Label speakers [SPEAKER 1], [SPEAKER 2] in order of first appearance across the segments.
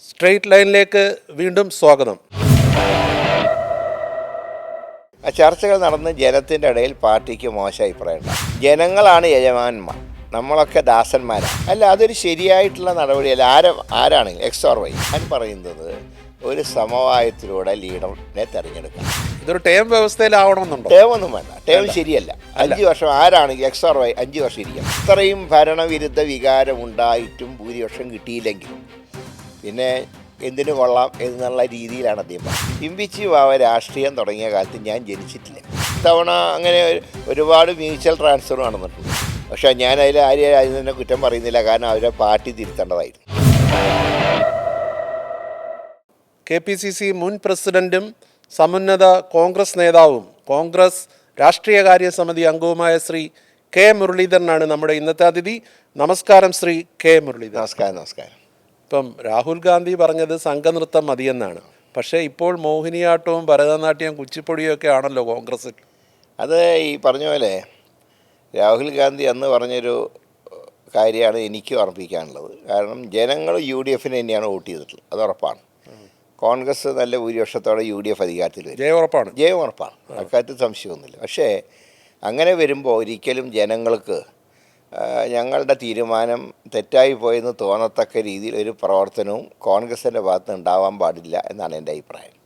[SPEAKER 1] Straight ലൈനിലേക്ക് വീണ്ടും സ്വാഗതം.
[SPEAKER 2] ചർച്ചകൾ നടന്ന് ജനത്തിൻ്റെ ഇടയിൽ പാർട്ടിക്ക് മോശം അഭിപ്രായമുണ്ട്. ജനങ്ങളാണ് യജമാനന്മാർ, നമ്മളൊക്കെ ദാസന്മാരാണ്. അല്ല, അതൊരു ശരിയായിട്ടുള്ള നടപടിയല്ല. ആരാണെങ്കിലും എക്സ് ഓർ വൈ ഞാൻ പറയുന്നത് ഒരു സമവായത്തിലൂടെ ലീഡറിനെ തിരഞ്ഞെടുക്കണം.
[SPEAKER 1] ഇതൊരു ടേം വ്യവസ്ഥയിലാവണമെന്നുണ്ടോ?
[SPEAKER 2] ടേം ഒന്നും വേണ്ട, ടേം ശരിയല്ല. 5 വർഷം ആരാണെങ്കിൽ എക്സ് ഓർ വൈ 5 വർഷം ഇരിക്കണം. ഇത്രയും ഭരണവിരുദ്ധ വികാരം ഉണ്ടായിട്ടും ഭൂരിപക്ഷം കിട്ടിയില്ലെങ്കിൽ പിന്നെ എന്തിനു കൊള്ളാം എന്നുള്ള രീതിയിലാണ് അദ്ദേഹം. ഇമ്പിച്ചി വാവ രാഷ്ട്രീയം തുടങ്ങിയ കാലത്ത് ഞാൻ ജനിച്ചിട്ടില്ല. ഇത്തവണ അങ്ങനെ ഒരുപാട് മ്യൂച്വൽ ട്രാൻസ്ഫർ നടന്നിട്ടുണ്ട്. പക്ഷേ ഞാൻ ആരും തന്നെ കുറ്റം പറയുന്നില്ല, കാരണം അവരെ പാർട്ടി തിരുത്തേണ്ടതായിരുന്നു.
[SPEAKER 1] KPCC മുൻ പ്രസിഡന്റും സമുന്നത കോൺഗ്രസ് നേതാവും കോൺഗ്രസ് രാഷ്ട്രീയകാര്യ സമിതി അംഗവുമായ ശ്രീ കെ മുരളീധരനാണ് നമ്മുടെ ഇന്നത്തെ അതിഥി. നമസ്കാരം ശ്രീ കെ മുരളീധരൻ.
[SPEAKER 2] നമസ്കാരം.
[SPEAKER 1] ഇപ്പം രാഹുൽ ഗാന്ധി പറഞ്ഞത് സംഘനൃത്തം മതിയെന്നാണ്. പക്ഷേ ഇപ്പോൾ മോഹിനിയാട്ടവും ഭരതനാട്യവും കുച്ചിപ്പൊടിയും ഒക്കെ ആണല്ലോ കോൺഗ്രസിൽ.
[SPEAKER 2] അത് ഈ പറഞ്ഞ പോലെ രാഹുൽ ഗാന്ധി അന്ന് പറഞ്ഞൊരു കാര്യമാണ് എനിക്ക് ഓർമ്മിപ്പിക്കാനുള്ളത്. കാരണം ജനങ്ങൾ UDF തന്നെയാണ് വോട്ട് ചെയ്തിട്ടുള്ളത്, അത് ഉറപ്പാണ്. കോൺഗ്രസ് നല്ല ഭൂരിപക്ഷത്തോടെ UDF അധികാരത്തിൽ വരും. ജയം ഉറപ്പാണ്, അക്കാര്യത്തിൽ സംശയമൊന്നുമില്ല. പക്ഷേ അങ്ങനെ വരുമ്പോൾ ഒരിക്കലും ജനങ്ങൾക്ക് ഞങ്ങളുടെ തീരുമാനം തെറ്റായി പോയെന്ന് തോന്നത്തക്ക രീതിയിൽ ഒരു പ്രവർത്തനവും കോൺഗ്രസിൻ്റെ ഭാഗത്ത് ഉണ്ടാവാൻ പാടില്ല എന്നാണ് എൻ്റെ അഭിപ്രായം.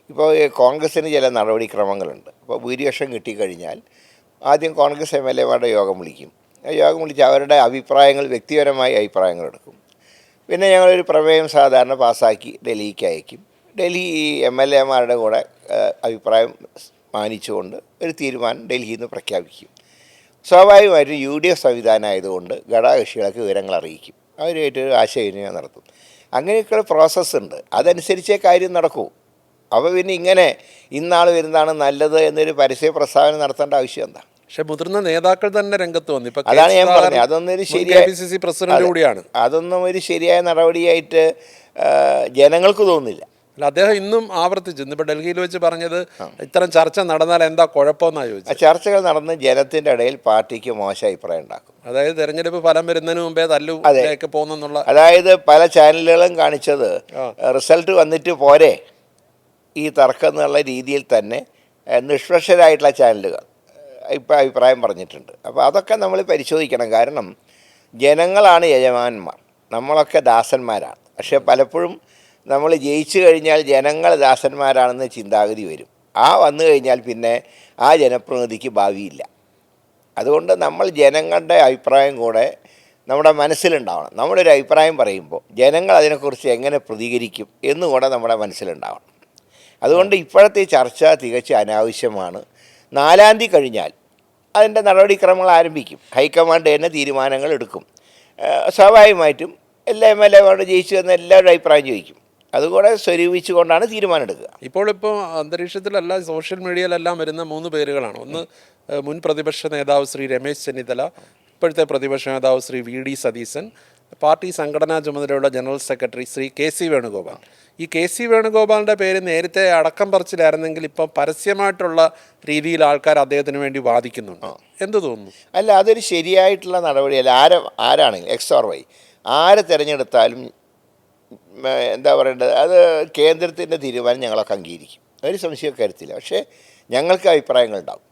[SPEAKER 2] ഇപ്പോൾ കോൺഗ്രസ്സിന് ചില നടപടിക്രമങ്ങളുണ്ട്. അപ്പോൾ ഭൂരിപക്ഷം കിട്ടിക്കഴിഞ്ഞാൽ ആദ്യം കോൺഗ്രസ് MLA-മാരുടെ യോഗം വിളിക്കും. യോഗം വിളിച്ച് അവരുടെ അഭിപ്രായങ്ങൾ, വ്യക്തിപരമായ അഭിപ്രായങ്ങൾ എടുക്കും. പിന്നെ ഞങ്ങളൊരു പ്രമേയം സാധാരണ പാസ്സാക്കി ഡൽഹിക്ക് അയക്കും. ഡൽഹി MLA-മാരുടെ കൂടെ അഭിപ്രായം മാനിച്ചുകൊണ്ട് ഒരു തീരുമാനം ഡൽഹിയിൽ നിന്ന് പ്രഖ്യാപിക്കും. സ്വാഭാവികമായിട്ടും UDF സംവിധാനം ആയതുകൊണ്ട് ഘടകകക്ഷികളൊക്കെ വിവരങ്ങൾ അറിയിക്കും. അവരുമായിട്ടൊരു ആശയവിനിമയം നടത്തും. അങ്ങനെയൊക്കെയുള്ള പ്രോസസ്സുണ്ട്. അതനുസരിച്ചേ കാര്യം നടക്കൂ. അപ്പോൾ പിന്നെ ഇങ്ങനെ ഇന്നാൾ വരുന്നതാണ് നല്ലത് എന്നൊരു പരസ്യ പ്രസ്താവന നടത്തേണ്ട ആവശ്യം എന്താ?
[SPEAKER 1] പക്ഷെ മുതിർന്ന നേതാക്കൾ തന്നെ രംഗത്ത് വന്നു.
[SPEAKER 2] അതാണ് ഞാൻ പറഞ്ഞത്, അതൊന്നും ഒരു
[SPEAKER 1] KPCC പ്രസിഡന്റ് കൂടിയാണ്.
[SPEAKER 2] അതൊന്നും ഒരു ശരിയായ നടപടിയായിട്ട് ജനങ്ങൾക്ക് തോന്നുന്നില്ല.
[SPEAKER 1] അല്ല, അദ്ദേഹം ഇന്നും ആവർത്തിച്ചു. ഇന്നിപ്പോൾ ഡൽഹിയിൽ വെച്ച് പറഞ്ഞത് ഇത്തരം ചർച്ച നടന്നാൽ എന്താ കുഴപ്പമെന്നാണ് ചോദിച്ചത്.
[SPEAKER 2] ചർച്ചകൾ നടന്ന് ജനത്തിൻ്റെ ഇടയിൽ പാർട്ടിക്ക് മോശം അഭിപ്രായം ഉണ്ടാക്കും.
[SPEAKER 1] അതായത് തെരഞ്ഞെടുപ്പ് ഫലം വരുന്നതിന് മുമ്പേ തല്ലുലേക്ക് പോകുന്നുള്ള, അതായത്
[SPEAKER 2] പല ചാനലുകളും കാണിച്ചത് റിസൾട്ട് വന്നിട്ട് പോരെ ഈ തർക്കം എന്നുള്ള രീതിയിൽ തന്നെ നിഷ്പക്ഷരായിട്ടുള്ള ചാനലുകൾ ഇപ്പോൾ അഭിപ്രായം പറഞ്ഞിട്ടുണ്ട്. അപ്പോൾ അതൊക്കെ നമ്മൾ പരിശോധിക്കണം. കാരണം ജനങ്ങളാണ് യജമാനന്മാർ, നമ്മളൊക്കെ ദാസന്മാരാണ്. പക്ഷേ പലപ്പോഴും നമ്മൾ ജയിച്ചു കഴിഞ്ഞാൽ ജനങ്ങൾ ദാസന്മാരാണെന്ന് ചിന്താഗതി വരും. വന്നു കഴിഞ്ഞാൽ പിന്നെ ആ ജനപ്രതിനിധിക്ക് ഭാവിയില്ല. അതുകൊണ്ട് നമ്മൾ ജനങ്ങളുടെ അഭിപ്രായം കൂടെ നമ്മുടെ മനസ്സിലുണ്ടാവണം. നമ്മളൊരു അഭിപ്രായം പറയുമ്പോൾ ജനങ്ങൾ അതിനെക്കുറിച്ച് എങ്ങനെ പ്രതികരിക്കും എന്നുകൂടെ നമ്മുടെ മനസ്സിലുണ്ടാവണം. അതുകൊണ്ട് ഇപ്പോഴത്തെ ചർച്ച തികച്ചും അനാവശ്യമാണ്. 4-ാം തീയതി കഴിഞ്ഞാൽ അതിൻ്റെ നടപടിക്രമങ്ങൾ ആരംഭിക്കും. ഹൈക്കമാൻഡ് തന്നെ തീരുമാനങ്ങൾ എടുക്കും. സ്വാഭാവികമായിട്ടും എല്ലാ MLA-മാരോട് ജയിച്ചു എന്ന് എല്ലാവരുടെ അഭിപ്രായം ചോദിക്കും. അതുകൂടെ സ്വരൂപിച്ചുകൊണ്ടാണ് തീരുമാനം എടുക്കുക.
[SPEAKER 1] ഇപ്പോൾ അന്തരീക്ഷത്തിലല്ല, സോഷ്യൽ മീഡിയയിലെല്ലാം വരുന്ന 3 പേരുകളാണ്. ഒന്ന് മുൻ പ്രതിപക്ഷ നേതാവ് ശ്രീ രമേശ് ചെന്നിത്തല, ഇപ്പോഴത്തെ പ്രതിപക്ഷ നേതാവ് ശ്രീ VD സതീശൻ, പാർട്ടി സംഘടനാ ചുമതലയുള്ള general secretary Shri KC Venugopal. ഈ KC വേണുഗോപാലിൻ്റെ പേര് നേരത്തെ അടക്കം പറച്ചിലായിരുന്നെങ്കിൽ ഇപ്പം പരസ്യമായിട്ടുള്ള രീതിയിൽ ആൾക്കാർ അദ്ദേഹത്തിന് വേണ്ടി വാദിക്കുന്നുണ്ട്. എന്ത് തോന്നുന്നു?
[SPEAKER 2] അല്ല, അതൊരു ശരിയായിട്ടുള്ള നടപടിയല്ല. ആരാണെങ്കിലും എക്സ് ഓർ വൈ ആരെ തിരഞ്ഞെടുത്താലും എന്താ പറയേണ്ടത്, അത് കേന്ദ്രത്തിൻ്റെ തീരുമാനം ഞങ്ങളൊക്കെ അംഗീകരിക്കും, ഒരു സംശയം കരുത്തില്ല. പക്ഷേ ഞങ്ങൾക്ക് അഭിപ്രായങ്ങളുണ്ടാവും.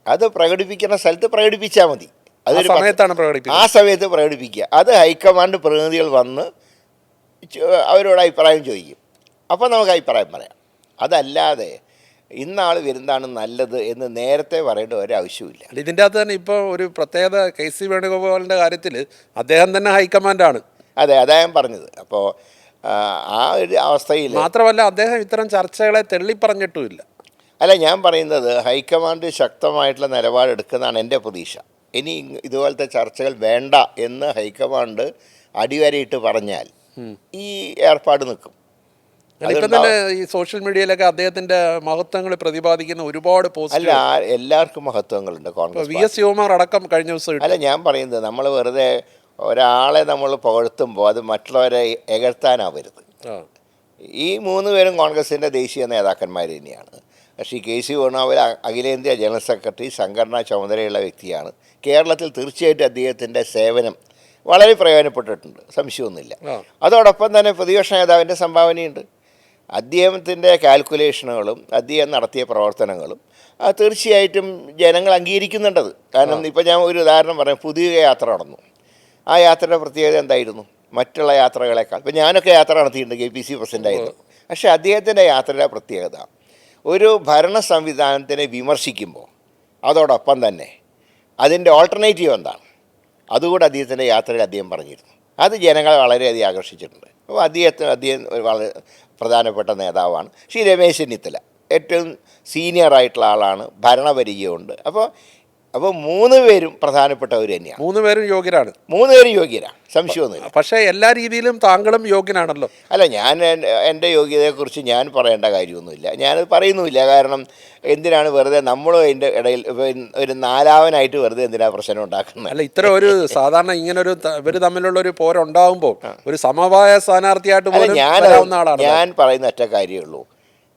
[SPEAKER 2] അത് പ്രകടിപ്പിക്കുന്ന സ്ഥലത്ത് പ്രകടിപ്പിച്ചാൽ മതി. അതൊരു ആ സമയത്ത് പ്രകടിപ്പിക്കുക. അത് ഹൈക്കമാൻഡ് പ്രതിനിധികൾ വന്ന് അവരോട് അഭിപ്രായം ചോദിക്കും. അപ്പോൾ നമുക്ക് അഭിപ്രായം പറയാം. അതല്ലാതെ ഇന്നാൾ വരുന്നതാണ് നല്ലത് എന്ന് നേരത്തെ പറയേണ്ട ഒരാവശ്യമില്ല.
[SPEAKER 1] ഇതിൻ്റെ അകത്ത് തന്നെ ഇപ്പോൾ ഒരു പ്രത്യേകത KC വേണുഗോപാലിൻ്റെ കാര്യത്തിൽ അദ്ദേഹം തന്നെ ഹൈക്കമാൻഡാണ്.
[SPEAKER 2] അതെ, അതാ ഞാൻ പറഞ്ഞത്. അപ്പോൾ ആ ഒരു അവസ്ഥയിൽ
[SPEAKER 1] മാത്രമല്ല അദ്ദേഹം ഇത്തരം ചർച്ചകളെ തള്ളിപ്പറഞ്ഞിട്ടുമില്ല.
[SPEAKER 2] അല്ല, ഞാൻ പറയുന്നത് ഹൈക്കമാൻഡ് ശക്തമായിട്ടുള്ള നിലപാടെടുക്കുന്നതാണ് എൻ്റെ പ്രതീക്ഷ. ഇനി ഇതുപോലത്തെ ചർച്ചകൾ വേണ്ട എന്ന് ഹൈക്കമാൻഡ് അടിവരയിട്ട് പറഞ്ഞാൽ ഈ ഏർപ്പാട് നിൽക്കും.
[SPEAKER 1] ഇപ്പം തന്നെ ഈ സോഷ്യൽ മീഡിയയിലൊക്കെ അദ്ദേഹത്തിന്റെ മഹത്വങ്ങൾ പ്രതിപാദിക്കുന്ന ഒരുപാട് പോസ്റ്റ്.
[SPEAKER 2] അല്ല, എല്ലാവർക്കും മഹത്വങ്ങളുണ്ട്. കോൺഗ്രസ്
[SPEAKER 1] VS ശിവകുമാർ അടക്കം കഴിഞ്ഞ ദിവസം.
[SPEAKER 2] അല്ല, ഞാൻ പറയുന്നത് നമ്മൾ വെറുതെ ഒരാളെ നമ്മൾ പുകഴ്ത്തുമ്പോൾ അത് മറ്റുള്ളവരെ എകഴ്ത്താനാവരുത്. ഈ 3 പേരും കോൺഗ്രസിൻ്റെ ദേശീയ നേതാക്കന്മാർ തന്നെയാണ്. ശ്രീ KC വേണുഗോപാൽ അഖിലേന്ത്യാ ജനറൽ സെക്രട്ടറി, സംഘടനാ ചുമതലയുള്ള വ്യക്തിയാണ്. കേരളത്തിൽ തീർച്ചയായിട്ടും അദ്ദേഹത്തിൻ്റെ സേവനം വളരെ പ്രയോജനപ്പെട്ടിട്ടുണ്ട്, സംശയമൊന്നുമില്ല. അതോടൊപ്പം തന്നെ പ്രതിപക്ഷ നേതാവിൻ്റെ സംഭാവനയുണ്ട്. അദ്ദേഹത്തിൻ്റെ കാൽക്കുലേഷനുകളും അദ്ദേഹം നടത്തിയ പ്രവർത്തനങ്ങളും തീർച്ചയായിട്ടും ജനങ്ങൾ അംഗീകരിക്കുന്നുണ്ടത്. കാരണം ഇപ്പോൾ ഞാൻ ഒരു ഉദാഹരണം പറയാം. പുതിയ യാത്ര നടന്നു. ആ യാത്രയുടെ പ്രത്യേകത എന്തായിരുന്നു? മറ്റുള്ള യാത്രകളെക്കാൾ ഇപ്പോൾ ഞാനൊക്കെ യാത്ര നടത്തിയിട്ടുണ്ട്, KPC പ്രസിഡൻ്റായിരുന്നു. പക്ഷേ അദ്ദേഹത്തിൻ്റെ യാത്രയുടെ പ്രത്യേകത, ഒരു ഭരണ സംവിധാനത്തിനെ വിമർശിക്കുമ്പോൾ അതോടൊപ്പം തന്നെ അതിൻ്റെ ഓൾട്ടർനേറ്റീവ് എന്താണ് അതുകൂടെ അദ്ദേഹത്തിൻ്റെ യാത്രയിൽ അദ്ദേഹം പറഞ്ഞിരുന്നു. അത് ജനങ്ങളെ വളരെയധികം ആകർഷിച്ചിട്ടുണ്ട്. അപ്പോൾ അദ്ദേഹം ഒരു വളരെ പ്രധാനപ്പെട്ട നേതാവാണ്. ശ്രീ രമേശ് ചെന്നിത്തല ഏറ്റവും സീനിയറായിട്ടുള്ള ആളാണ്, ഭരണപരിചയമുണ്ട്. അപ്പോൾ 3 പേരും പ്രധാനപ്പെട്ടവർ തന്നെയാണ്.
[SPEAKER 1] 3 പേരും യോഗ്യരാണ്.
[SPEAKER 2] 3 പേരും യോഗ്യരാണ്, സംശയമൊന്നുമില്ല.
[SPEAKER 1] പക്ഷേ എല്ലാ രീതിയിലും താങ്കളും യോഗ്യനാണല്ലോ.
[SPEAKER 2] അല്ല, ഞാൻ എൻ്റെ യോഗ്യതയെക്കുറിച്ച് ഞാൻ പറയേണ്ട കാര്യമൊന്നുമില്ല, ഞാനത് പറയുന്നുമില്ല. കാരണം എന്തിനാണ് വെറുതെ നമ്മളും അതിൻ്റെ ഇടയിൽ ഒരു നാലാവനായിട്ട് വെറുതെ എന്തിനാണ് പ്രശ്നം ഉണ്ടാക്കുന്നത്?
[SPEAKER 1] അല്ല, ഇത്ര ഒരു സാധാരണ ഇങ്ങനൊരു ഇവർ തമ്മിലുള്ള ഒരു പോരുണ്ടാകുമ്പോൾ ഒരു സമവായ സ്ഥാനാർത്ഥിയായിട്ട്
[SPEAKER 2] ഞാൻ പറയുന്ന ഒറ്റ കാര്യമേ ഉള്ളൂ.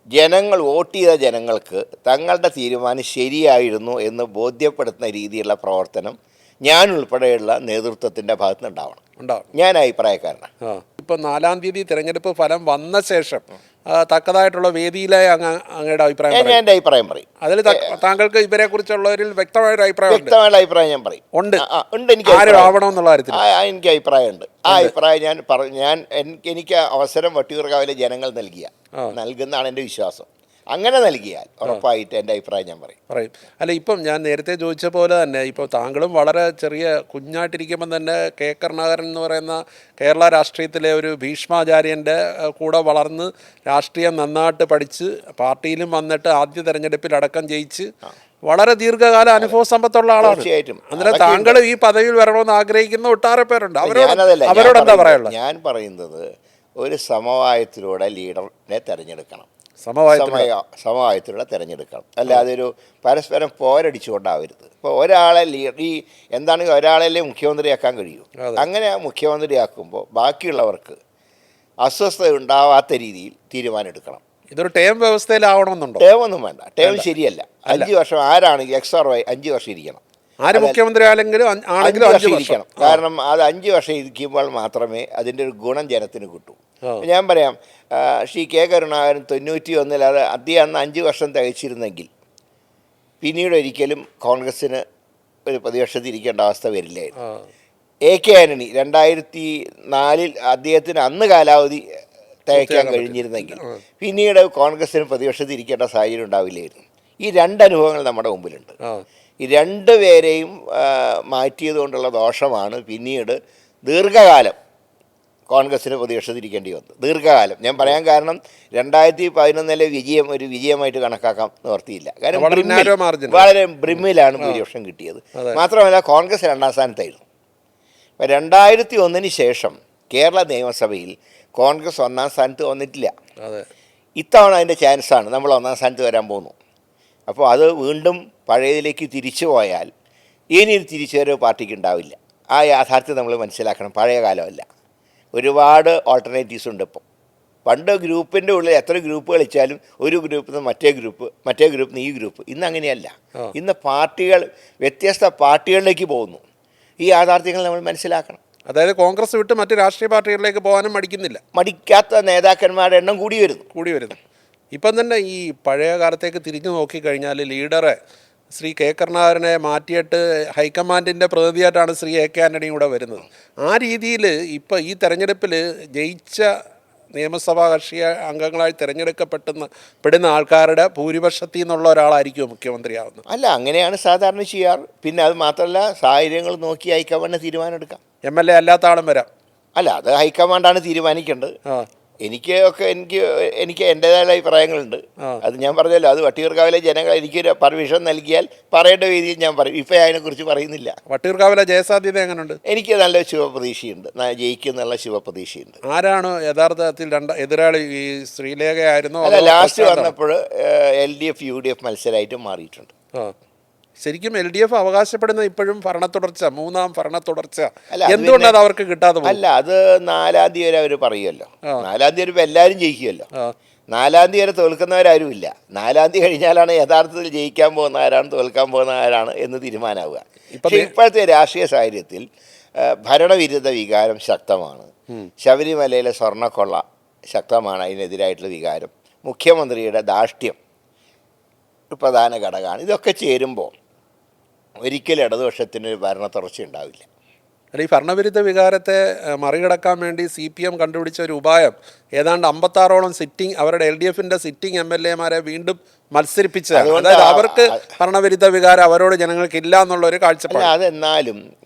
[SPEAKER 2] ജനങ്ങൾ വോട്ട് ചെയ്ത ജനങ്ങൾക്ക് തങ്ങളുടെ തീരുമാനം ശരിയായിരുന്നു എന്ന് ബോധ്യപ്പെടുത്തുന്ന രീതിയിലുള്ള പ്രവർത്തനം ഞാൻ ഉൾപ്പെടെയുള്ള നേതൃത്വത്തിൻ്റെ ഭാഗത്തുനിന്നുണ്ടാവണം. ഞാൻ അഭിപ്രായക്കാരനാണ്.
[SPEAKER 1] ഇപ്പം 4-ാം തീയതി തിരഞ്ഞെടുപ്പ് ഫലം വന്ന ശേഷം തക്കതായിട്ടുള്ള വേദിയിലെ അങ്ങയുടെ അഭിപ്രായം
[SPEAKER 2] എൻ്റെ അഭിപ്രായം പറയും.
[SPEAKER 1] അതിൽ താങ്കൾക്ക് ഇവരെ കുറിച്ചുള്ളവരിൽ വ്യക്തമായൊരു
[SPEAKER 2] അഭിപ്രായം ഞാൻ പറയും.
[SPEAKER 1] ഉണ്ട്.
[SPEAKER 2] എനിക്ക്
[SPEAKER 1] ആവണമെന്നുള്ള കാര്യത്തിൽ
[SPEAKER 2] എനിക്ക് അഭിപ്രായമുണ്ട്. ആ അഭിപ്രായം എനിക്ക് അവസരം വട്ടിയൂർക്കാവിലെ ജനങ്ങൾ നൽകുന്നതാണ് എൻ്റെ വിശ്വാസം. അങ്ങനെ നൽകിയാൽ ഉറപ്പായിട്ട് എൻ്റെ അഭിപ്രായം ഞാൻ പറയും.
[SPEAKER 1] അല്ല, ഇപ്പം ഞാൻ നേരത്തെ ചോദിച്ച പോലെ തന്നെ ഇപ്പോൾ താങ്കളും വളരെ ചെറിയ കുഞ്ഞായിട്ടിരിക്കുമ്പം തന്നെ കെ കരുണാകരൻ എന്ന് പറയുന്ന കേരള രാഷ്ട്രീയത്തിലെ ഒരു ഭീഷ്മാചാര്യൻ്റെ കൂടെ വളർന്ന് രാഷ്ട്രീയം നന്നായിട്ട് പഠിച്ച് പാർട്ടിയിലും വന്നിട്ട് ആദ്യ തെരഞ്ഞെടുപ്പിൽ അടക്കം ജയിച്ച് വളരെ ദീർഘകാല അനുഭവ സമ്പത്തുള്ള ആളാണ്. അന്നേരം താങ്കൾ ഈ പദവിയിൽ വരണമെന്ന് ആഗ്രഹിക്കുന്ന ഒട്ടാറെ പേരുണ്ട്. അവരോട് എന്താ പറയാനുള്ളത്?
[SPEAKER 2] ഞാൻ പറയുന്നത് ഒരു സമവായത്തിലൂടെ ലീഡറിനെ തിരഞ്ഞെടുക്കണം. സമവായത്തിലൂടെ തിരഞ്ഞെടുക്കണം. അല്ലാതെ ഒരു പരസ്പരം പോരടിച്ചുകൊണ്ടാവരുത്. ഇപ്പോൾ ഒരാളെ എന്താണെങ്കിൽ ഒരാളെ മുഖ്യമന്ത്രിയാക്കാൻ കഴിയൂ. അങ്ങനെ മുഖ്യമന്ത്രിയാക്കുമ്പോൾ ബാക്കിയുള്ളവർക്ക് അസ്വസ്ഥത ഉണ്ടാവാത്ത രീതിയിൽ തീരുമാനമെടുക്കണം.
[SPEAKER 1] ഇതൊരു ടേം വ്യവസ്ഥയിലാവണമെന്നുണ്ടോ?
[SPEAKER 2] ടേം ഒന്നും വേണ്ട. ടേം ശരിയല്ല. 5 വർഷം ആരാണെങ്കിൽ XRY 5 വർഷം ഇരിക്കണം.
[SPEAKER 1] ആര് മുഖ്യമന്ത്രി ആണെങ്കിലും 5 വർഷം
[SPEAKER 2] ഇരിക്കണം. കാരണം അത് 5 വർഷം ഇരിക്കുമ്പോൾ മാത്രമേ അതിൻ്റെ ഒരു ഗുണം ജനത്തിന് കിട്ടൂ. ഞാൻ പറയാം, ശ്രീ കെ കരുണാകരൻ 91 അത് അദ്ദേഹം അന്ന് 5 വർഷം തികച്ചിരുന്നെങ്കിൽ പിന്നീട് ഒരിക്കലും കോൺഗ്രസ്സിന് ഒരു പ്രതിപക്ഷത്തിൽ ഇരിക്കേണ്ട അവസ്ഥ വരില്ലായിരുന്നു. AK ആന്റണി 2004 അദ്ദേഹത്തിന് അന്ന് കാലാവധി തികയ്ക്കാൻ കഴിഞ്ഞിരുന്നെങ്കിൽ പിന്നീട് കോൺഗ്രസ്സിന് പ്രതിപക്ഷത്തിൽ ഇരിക്കേണ്ട സാഹചര്യം ഉണ്ടാവില്ലായിരുന്നു. ഈ 2 അനുഭവങ്ങൾ നമ്മുടെ മുമ്പിലുണ്ട്. ഈ 2 പേരെയും മാറ്റിയതുകൊണ്ടുള്ള ദോഷമാണ് പിന്നീട് ദീർഘകാലം കോൺഗ്രസ്സിന് പ്രതിപക്ഷത്തിരിക്കേണ്ടി വന്നു. ദീർഘകാലം ഞാൻ പറയാൻ കാരണം 2011 വിജയം ഒരു വിജയമായിട്ട് കണക്കാക്കാൻ നിവർത്തിയില്ല. കാരണം വളരെ ബ്രിമ്മിലാണ് ഭൂരിപക്ഷം കിട്ടിയത്. മാത്രമല്ല കോൺഗ്രസ് 2ാം സ്ഥാനത്തായിരുന്നു. 2001 ശേഷം കേരള നിയമസഭയിൽ കോൺഗ്രസ് 1ാം സ്ഥാനത്ത് വന്നിട്ടില്ല. ഇത്തവണ അതിൻ്റെ ചാൻസാണ്, നമ്മൾ 1ാം സ്ഥാനത്ത് വരാൻ പോകുന്നു. അപ്പോൾ അത് വീണ്ടും പഴയതിലേക്ക് തിരിച്ചു പോയാൽ ഇനിയൊരു തിരിച്ചുവരവ് പാർട്ടിക്ക് ഉണ്ടാവില്ല. ആ യാഥാർത്ഥ്യം നമ്മൾ മനസ്സിലാക്കണം. പഴയ കാലമല്ല, ഒരുപാട് ഓൾട്ടർനേറ്റീവ്സ് ഉണ്ട്. ഇപ്പോൾ പണ്ട് ഗ്രൂപ്പിൻ്റെ ഉള്ളിൽ എത്ര ഗ്രൂപ്പ് കളിച്ചാലും ഒരു ഗ്രൂപ്പിൽ നിന്ന് മറ്റേ ഗ്രൂപ്പിൽ നിന്ന് ഈ ഗ്രൂപ്പ്. ഇന്ന് അങ്ങനെയല്ല. ഇന്ന് പാർട്ടികൾ വ്യത്യസ്ത പാർട്ടികളിലേക്ക് പോകുന്നു. ഈ യാഥാർത്ഥ്യങ്ങൾ നമ്മൾ മനസ്സിലാക്കണം.
[SPEAKER 1] അതായത് കോൺഗ്രസ് വിട്ട് മറ്റ് രാഷ്ട്രീയ പാർട്ടികളിലേക്ക് പോകാനും
[SPEAKER 2] മടിക്കാത്ത നേതാക്കന്മാരുടെ എണ്ണം കൂടി വരുന്നു.
[SPEAKER 1] ഇപ്പം തന്നെ ഈ പഴയ കാലത്തേക്ക് തിരിഞ്ഞു നോക്കിക്കഴിഞ്ഞാൽ ലീഡറെ ശ്രീ കെ കരുണാകരനെ മാറ്റിയിട്ട് ഹൈക്കമാൻഡിൻ്റെ പ്രതിനിധിയായിട്ടാണ് ശ്രീ AK ആന്റണിയും കൂടെ വരുന്നത്. ആ രീതിയിൽ ഇപ്പോൾ ഈ തെരഞ്ഞെടുപ്പിൽ ജയിച്ച നിയമസഭാ കക്ഷി അംഗങ്ങളായി തിരഞ്ഞെടുക്കപ്പെടുന്ന ആൾക്കാരുടെ ഭൂരിപക്ഷത്തിൽ നിന്നുള്ള ഒരാളായിരിക്കും മുഖ്യമന്ത്രിയാവുന്നത്.
[SPEAKER 2] അല്ല, അങ്ങനെയാണ് സാധാരണ ചെയ്യാറ്. പിന്നെ അത് മാത്രമല്ല, സാഹചര്യങ്ങൾ നോക്കി ഹൈക്കമാൻഡ് തീരുമാനം എടുക്കാം.
[SPEAKER 1] MLA അല്ലാത്ത ആളും വരാം.
[SPEAKER 2] അല്ല, അത് ഹൈക്കമാൻഡാണ് തീരുമാനിക്കേണ്ടത്. എനിക്ക് എൻ്റേതായ അഭിപ്രായങ്ങളുണ്ട്. അത് ഞാൻ പറഞ്ഞല്ലോ, അത് വട്ടിയൂർക്കാവിലെ ജനങ്ങൾ എനിക്കൊരു പെർമിഷൻ നൽകിയാൽ പറയേണ്ട രീതിയിൽ ഞാൻ പറയും. ഇപ്പം അതിനെക്കുറിച്ച് പറയുന്നില്ല.
[SPEAKER 1] വട്ടിയൂർക്കാവിലെ ജയസാധ്യത എങ്ങനെയുണ്ട്?
[SPEAKER 2] എനിക്ക് നല്ല ശുഭപ്രതീക്ഷയുണ്ട്, ജയിക്കുന്നുള്ള ശുഭപ്രതീക്ഷയുണ്ട്.
[SPEAKER 1] ആരാണ് യഥാർത്ഥത്തിൽ എതിരാളി? ഈ ശ്രീലേഖയായിരുന്നോ?
[SPEAKER 2] അല്ല, ലാസ്റ്റ് വന്നപ്പോൾ LDF UDF മത്സരമായിട്ട് മാറിയിട്ടുണ്ട്.
[SPEAKER 1] ശരിക്കും LDF അവകാശപ്പെടുന്ന ഇപ്പോഴും ഭരണത്തുടർച്ച, 3ാം ഭരണത്തുടർച്ച. എന്തുകൊണ്ടത് അവർക്ക് കിട്ടാതെ?
[SPEAKER 2] അല്ല, അത് 4ാം തീയതി വരെ അവർ പറയുമല്ലോ. 4ാം തീയതി വരുമ്പോൾ എല്ലാവരും ജയിക്കുമല്ലോ. 4ാം തീയതി വരെ തോൽക്കുന്നവരാരുമില്ല. 4ാം തീയതി കഴിഞ്ഞാലാണ് യഥാർത്ഥത്തിൽ ജയിക്കാൻ പോകുന്ന ആരാണ്, തോൽക്കാൻ പോകുന്ന ആരാണ് എന്ന് തീരുമാനമാവുക. പക്ഷേ ഇപ്പോഴത്തെ രാഷ്ട്രീയ സാഹചര്യത്തിൽ ഭരണവിരുദ്ധ വികാരം ശക്തമാണ്. ശബരിമലയിലെ സ്വർണ്ണക്കൊള്ള ശക്തമാണ്, അതിനെതിരായിട്ടുള്ള വികാരം. മുഖ്യമന്ത്രിയുടെ ധാർഷ്ട്യം ഒരു പ്രധാന ഘടകമാണ്. ഇതൊക്കെ ചേരുമ്പോൾ ഒരിക്കലും ഇടതുപക്ഷത്തിനൊരു ഭരണ തുടർച്ച ഉണ്ടാവില്ല.
[SPEAKER 1] അല്ല, ഈ ഭരണവിരുദ്ധ വികാരത്തെ മറികടക്കാൻ വേണ്ടി CPM കണ്ടുപിടിച്ച ഒരു ഉപായം ഏതാണ്ട് 56ഓളം സിറ്റിംഗ് അവരുടെ LDFന്റെ സിറ്റിംഗ് MLA-മാരെ വീണ്ടും മത്സരിപ്പിച്ചതാണ്. അതായത് അവർക്ക് ഭരണവിരുദ്ധ വികാരം അവരോട് ജനങ്ങൾക്ക് ഇല്ല എന്നുള്ള ഒരു കാഴ്ചപ്പാട്.
[SPEAKER 2] അതെന്നാലും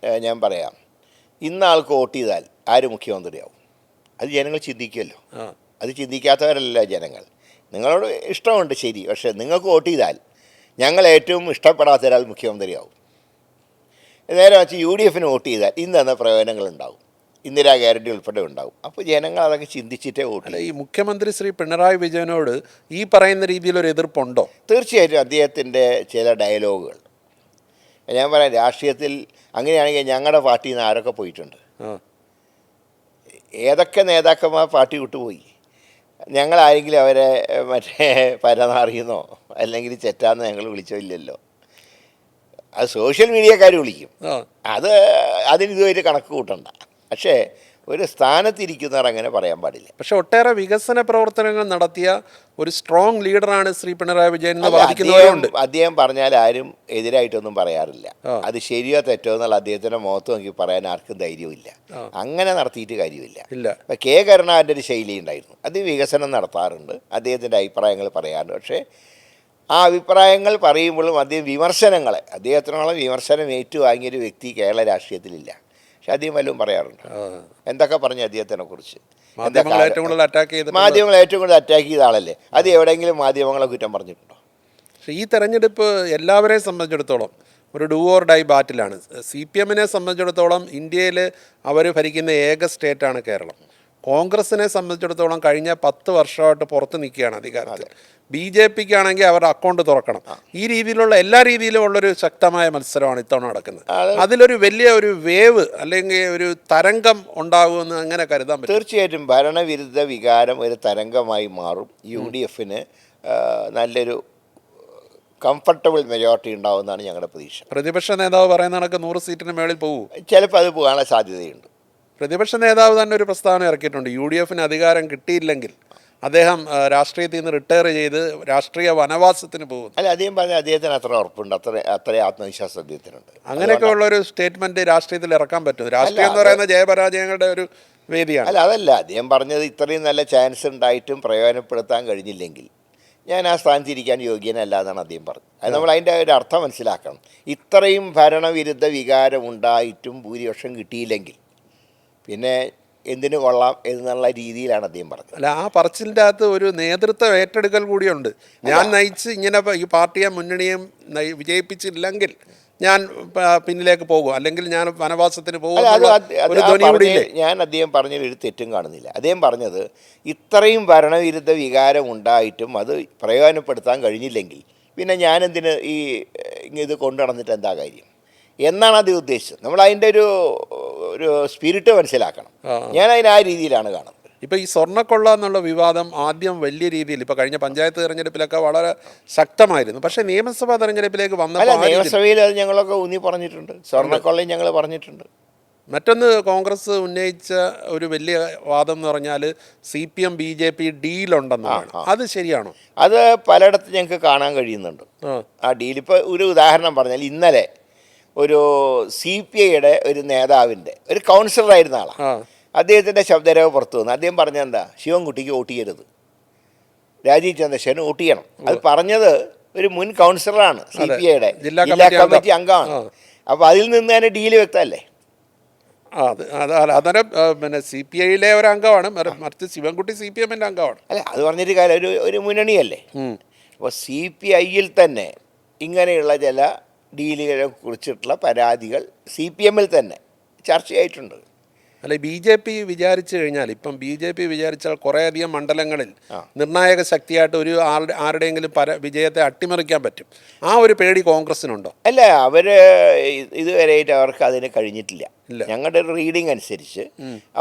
[SPEAKER 2] ഞാൻ പറയാം, ഇന്നാൾക്ക് വോട്ട് ചെയ്താൽ ആര് മുഖ്യമന്ത്രിയാവും അത് ജനങ്ങൾ ചിന്തിക്കുമല്ലോ. അത് ചിന്തിക്കാത്തവരല്ല ജനങ്ങൾ. നിങ്ങളോട് ഇഷ്ടമുണ്ട് ശരി, പക്ഷേ നിങ്ങൾക്ക് വോട്ട് ചെയ്താൽ ഞങ്ങൾ ഏറ്റവും ഇഷ്ടപ്പെടാത്ത ഒരാൾ മുഖ്യമന്ത്രിയാവും. നേരെ വെച്ച് UDFന് വോട്ട് ചെയ്താൽ ഇന്നെന്ന പ്രയോജനങ്ങളുണ്ടാവും, ഇന്ദിരാ ഗ്യാരണ്ടി ഉൾപ്പെടെ ഉണ്ടാവും. അപ്പോൾ ജനങ്ങൾ അതൊക്കെ ചിന്തിച്ചിട്ടേ വോട്ട് ചെയ്യും.
[SPEAKER 1] ഈ മുഖ്യമന്ത്രി ശ്രീ പിണറായി വിജയനോട് ഈ പറയുന്ന രീതിയിലൊരു എതിർപ്പുണ്ടോ?
[SPEAKER 2] തീർച്ചയായിട്ടും അദ്ദേഹത്തിൻ്റെ ചില ഡയലോഗുകൾ ഞാൻ പറയാം. രാഷ്ട്രീയത്തിൽ അങ്ങനെയാണെങ്കിൽ ഞങ്ങളുടെ പാർട്ടിയിൽ നിന്ന് ആരൊക്കെ പോയിട്ടുണ്ട്, ഏതൊക്കെ നേതാക്കന്മാർ പാർട്ടി വിട്ടുപോയി. ഞങ്ങളാരെങ്കിലും അവരെ മറ്റേ പരനാറിയെന്നോ അല്ലെങ്കിൽ ചെറ്റാന്നോ ഞങ്ങൾ വിളിച്ചില്ലല്ലോ. അത് സോഷ്യൽ മീഡിയക്കാർ വിളിക്കും. അതിനിതുവരെ കണക്ക് കൂട്ടണ്ട. പക്ഷേ ഒരു സ്ഥാനത്തിരിക്കുന്നവർ അങ്ങനെ പറയാൻ പാടില്ല.
[SPEAKER 1] പക്ഷെ ഒട്ടേറെ വികസന പ്രവർത്തനങ്ങൾ നടത്തിയ ഒരു സ്ട്രോങ് ലീഡറാണ് ശ്രീ പിണറായി വിജയൻ എന്ന് വാദിക്കുന്നവരുണ്ട്.
[SPEAKER 2] അദ്ദേഹം പറഞ്ഞാൽ ആരും എതിരായിട്ടൊന്നും പറയാറില്ല. അത് ശരിയോ തെറ്റോ എന്നുള്ള അദ്ദേഹത്തിൻ്റെ മുഖത്ത് നോക്കി പറയാൻ ആർക്കും ധൈര്യമില്ല. അങ്ങനെ നടത്തിയിട്ട് കാര്യമില്ല. ഇപ്പം K. കരുണാകരൻ്റെ ഒരു ശൈലി ഉണ്ടായിരുന്നു. അത് വികസനം നടത്താറുണ്ട്, അദ്ദേഹത്തിൻ്റെ അഭിപ്രായങ്ങൾ പറയാറുണ്ട്. പക്ഷേ ആ അഭിപ്രായങ്ങൾ പറയുമ്പോഴും അദ്ദേഹത്തിനോളം വിമർശനം ഏറ്റുവാങ്ങിയൊരു വ്യക്തി കേരള രാഷ്ട്രീയത്തിലില്ല. പക്ഷെ അദ്ദേഹം വല്ലതും പറയാറുണ്ട്. എന്തൊക്കെ പറഞ്ഞു അദ്ദേഹത്തിനെ കുറിച്ച്? മാധ്യമങ്ങൾ ഏറ്റവും കൂടുതൽ അറ്റാക്ക് ചെയ്ത ആളല്ലേ. അത് എവിടെയെങ്കിലും മാധ്യമങ്ങളെ കുറ്റം പറഞ്ഞിട്ടുണ്ടോ?
[SPEAKER 1] പക്ഷേ ഈ തെരഞ്ഞെടുപ്പ് എല്ലാവരെയും സംബന്ധിച്ചിടത്തോളം ഒരു ഡൂ ഓർ ഡൈ ബാറ്റിലാണ്. CPMനെ സംബന്ധിച്ചിടത്തോളം ഇന്ത്യയിൽ അവർ ഭരിക്കുന്ന ഏക സ്റ്റേറ്റാണ് കേരളം. കോൺഗ്രസിനെ സംബന്ധിച്ചിടത്തോളം കഴിഞ്ഞ 10 വർഷമായിട്ട് പുറത്ത് നിൽക്കുകയാണ് അധികാരത്തിൽ. BJPക്കാണെങ്കിൽ അവരുടെ അക്കൗണ്ട് തുറക്കണം. ഈ രീതിയിലുള്ള എല്ലാ രീതിയിലും ഉള്ളൊരു ശക്തമായ മത്സരമാണ് ഇത്തവണ നടക്കുന്നത്. അതിലൊരു വലിയ ഒരു വേവ് അല്ലെങ്കിൽ ഒരു തരംഗം ഉണ്ടാകുമെന്ന് അങ്ങനെ കരുതാൻ പറ്റും.
[SPEAKER 2] തീർച്ചയായിട്ടും ഭരണവിരുദ്ധ വികാരം ഒരു തരംഗമായി മാറും. UDFന് നല്ലൊരു കംഫർട്ടബിൾ മെജോറിറ്റി ഉണ്ടാവുമെന്നാണ് ഞങ്ങളുടെ പ്രതീക്ഷ.
[SPEAKER 1] പ്രതിപക്ഷ നേതാവ് പറയുന്ന കണക്ക് 100 സീറ്റിന് മേളിൽ പോകും.
[SPEAKER 2] ചിലപ്പോൾ അത് പോകാനുള്ള സാധ്യതയുണ്ട്.
[SPEAKER 1] പ്രതിപക്ഷ നേതാവ് തന്നെ ഒരു പ്രസ്താവന ഇറക്കിയിട്ടുണ്ട്. UDFന് അധികാരം കിട്ടിയില്ലെങ്കിൽ അദ്ദേഹം രാഷ്ട്രീയത്തിൽ നിന്ന് റിട്ടയർ ചെയ്ത് രാഷ്ട്രീയ വനവാസത്തിന് പോകും.
[SPEAKER 2] അല്ല, അദ്ദേഹം പറഞ്ഞ അദ്ദേഹത്തിന് അത്ര ഉറപ്പുണ്ട്, അത്ര ആത്മവിശ്വാസം അദ്ദേഹത്തിനുണ്ട്.
[SPEAKER 1] അങ്ങനെയൊക്കെ ഉള്ളൊരു സ്റ്റേറ്റ്മെന്റ് രാഷ്ട്രീയത്തിൽ ഇറക്കാൻ പറ്റും. രാഷ്ട്രീയം എന്ന് പറയുന്ന ജയപരാജയങ്ങളുടെ ഒരു വേദിയാണ്.
[SPEAKER 2] അതല്ല അദ്ദേഹം പറഞ്ഞത്. ഇത്രയും നല്ല ചാൻസ് ഉണ്ടായിട്ടും പ്രയോജനപ്പെടുത്താൻ കഴിഞ്ഞില്ലെങ്കിൽ ഞാൻ ആ സ്ഥാനത്തിരിക്കാൻ യോഗ്യനല്ല എന്നാണ് അദ്ദേഹം പറഞ്ഞത്. അത് നമ്മൾ അതിൻ്റെ ഒരു അർത്ഥം മനസ്സിലാക്കണം. ഇത്രയും ഭരണവിരുദ്ധ വികാരം ഉണ്ടായിട്ടും ഭൂരിപക്ഷം കിട്ടിയില്ലെങ്കിൽ പിന്നെ എന്തിനു കൊള്ളാം എന്നുള്ള രീതിയിലാണ് അദ്ദേഹം പറഞ്ഞത്.
[SPEAKER 1] അല്ല, ആ പറച്ചിലിൻ്റെ അകത്ത് ഒരു നേതൃത്വ ഏറ്റെടുക്കൽ കൂടിയുണ്ട്. ഞാൻ നയിച്ച് ഇങ്ങനെ ഈ പാർട്ടിയെ മുന്നണിയും വിജയിപ്പിച്ചില്ലെങ്കിൽ ഞാൻ പിന്നിലേക്ക് പോകും, അല്ലെങ്കിൽ ഞാൻ വനവാസത്തിന് പോകും.
[SPEAKER 2] ഞാൻ അദ്ദേഹം പറഞ്ഞൊരു തെറ്റും കാണുന്നില്ല. അദ്ദേഹം പറഞ്ഞത് ഇത്രയും ഭരണവിരുദ്ധ വികാരം ഉണ്ടായിട്ടും അത് പ്രയോജനപ്പെടുത്താൻ കഴിഞ്ഞില്ലെങ്കിൽ പിന്നെ ഞാനെന്തിന് ഇത് കൊണ്ടു നടന്നിട്ട് എന്താ കാര്യം എന്നാണ് അദ്ദേഹം ഉദ്ദേശിച്ചത്. നമ്മൾ അതിൻ്റെ ഒരു സ്പിരിറ്റ് മനസ്സിലാക്കണം. ഞാൻ ആ രീതിയിലാണ് കാണുന്നത്.
[SPEAKER 1] ഇപ്പോൾ ഈ സ്വർണ്ണക്കൊള്ള എന്നുള്ള വിവാദം ആദ്യം വലിയ രീതിയിൽ ഇപ്പോൾ കഴിഞ്ഞ പഞ്ചായത്ത് തെരഞ്ഞെടുപ്പിലൊക്കെ വളരെ ശക്തമായിരുന്നു. പക്ഷേ നിയമസഭാ തെരഞ്ഞെടുപ്പിലേക്ക് വന്നപ്പോൾ
[SPEAKER 2] നിയമസഭയിൽ അത് ഞങ്ങളൊക്കെ ഊന്നി പറഞ്ഞിട്ടുണ്ട്. സ്വർണ്ണക്കൊള്ളയും ഞങ്ങൾ പറഞ്ഞിട്ടുണ്ട്.
[SPEAKER 1] മറ്റൊന്ന് കോൺഗ്രസ് ഉന്നയിച്ച ഒരു വലിയ വാദം എന്ന് പറഞ്ഞാൽ CPM BJP ഡീലുണ്ടെന്നാണ്. അത് ശരിയാണോ?
[SPEAKER 2] അത് പലയിടത്തും ഞങ്ങൾക്ക് കാണാൻ കഴിയുന്നുണ്ട് ആ ഡീൽ. ഇപ്പോൾ ഒരു ഉദാഹരണം പറഞ്ഞാൽ ഇന്നലെ ഒരു CPIയുടെ ഒരു നേതാവിൻ്റെ ഒരു കൗൺസിലറായിരുന്ന ആളാണ്. അദ്ദേഹത്തിൻ്റെ ശബ്ദരേഖ പുറത്തു വന്നു. അദ്ദേഹം പറഞ്ഞെന്താ, ശിവൻകുട്ടിക്ക് വോട്ട് ചെയ്യരുത്, രാജീവ് ചന്ദ്രശേഖരന് വോട്ട് ചെയ്യണം. അത് പറഞ്ഞത് ഒരു മുൻ കൗൺസിലറാണ്, CPIയുടെ ജില്ലാ കമ്മിറ്റി അംഗമാണ്. അപ്പോൾ അതിൽ നിന്ന് തന്നെ ഡീല് വ്യക്തമല്ലേ?
[SPEAKER 1] അന്നേരം പിന്നെ CPIയിലെ ഒരു അംഗമാണ്, മറിച്ച് ശിവൻകുട്ടി CPMൻ്റെ അംഗമാണ്.
[SPEAKER 2] അല്ല, അത് പറഞ്ഞിട്ട് കാര്യം ഒരു മുന്നണിയല്ലേ. അപ്പോൾ CPIയിൽ തന്നെ ഇങ്ങനെയുള്ള ചില ഡീലുകളെ കുറിച്ചിട്ടുള്ള പരാതികൾ CPMൽ തന്നെ ചർച്ചയായിട്ടുണ്ട്.
[SPEAKER 1] അല്ല, BJP വിചാരിച്ചു കഴിഞ്ഞാൽ, ഇപ്പം BJP വിചാരിച്ചാൽ കുറേയധികം മണ്ഡലങ്ങളിൽ നിർണായക ശക്തിയായിട്ട് ഒരു ആരുടെയെങ്കിലും വിജയത്തെ അട്ടിമറിക്കാൻ പറ്റും. ആ ഒരു പേടി കോൺഗ്രസിനുണ്ടോ?
[SPEAKER 2] അല്ല, അവർ ഇതുവരെയായിട്ട് അവർക്ക് അതിന് കഴിഞ്ഞിട്ടില്ല. ഞങ്ങളുടെ ഒരു റീഡിംഗ് അനുസരിച്ച്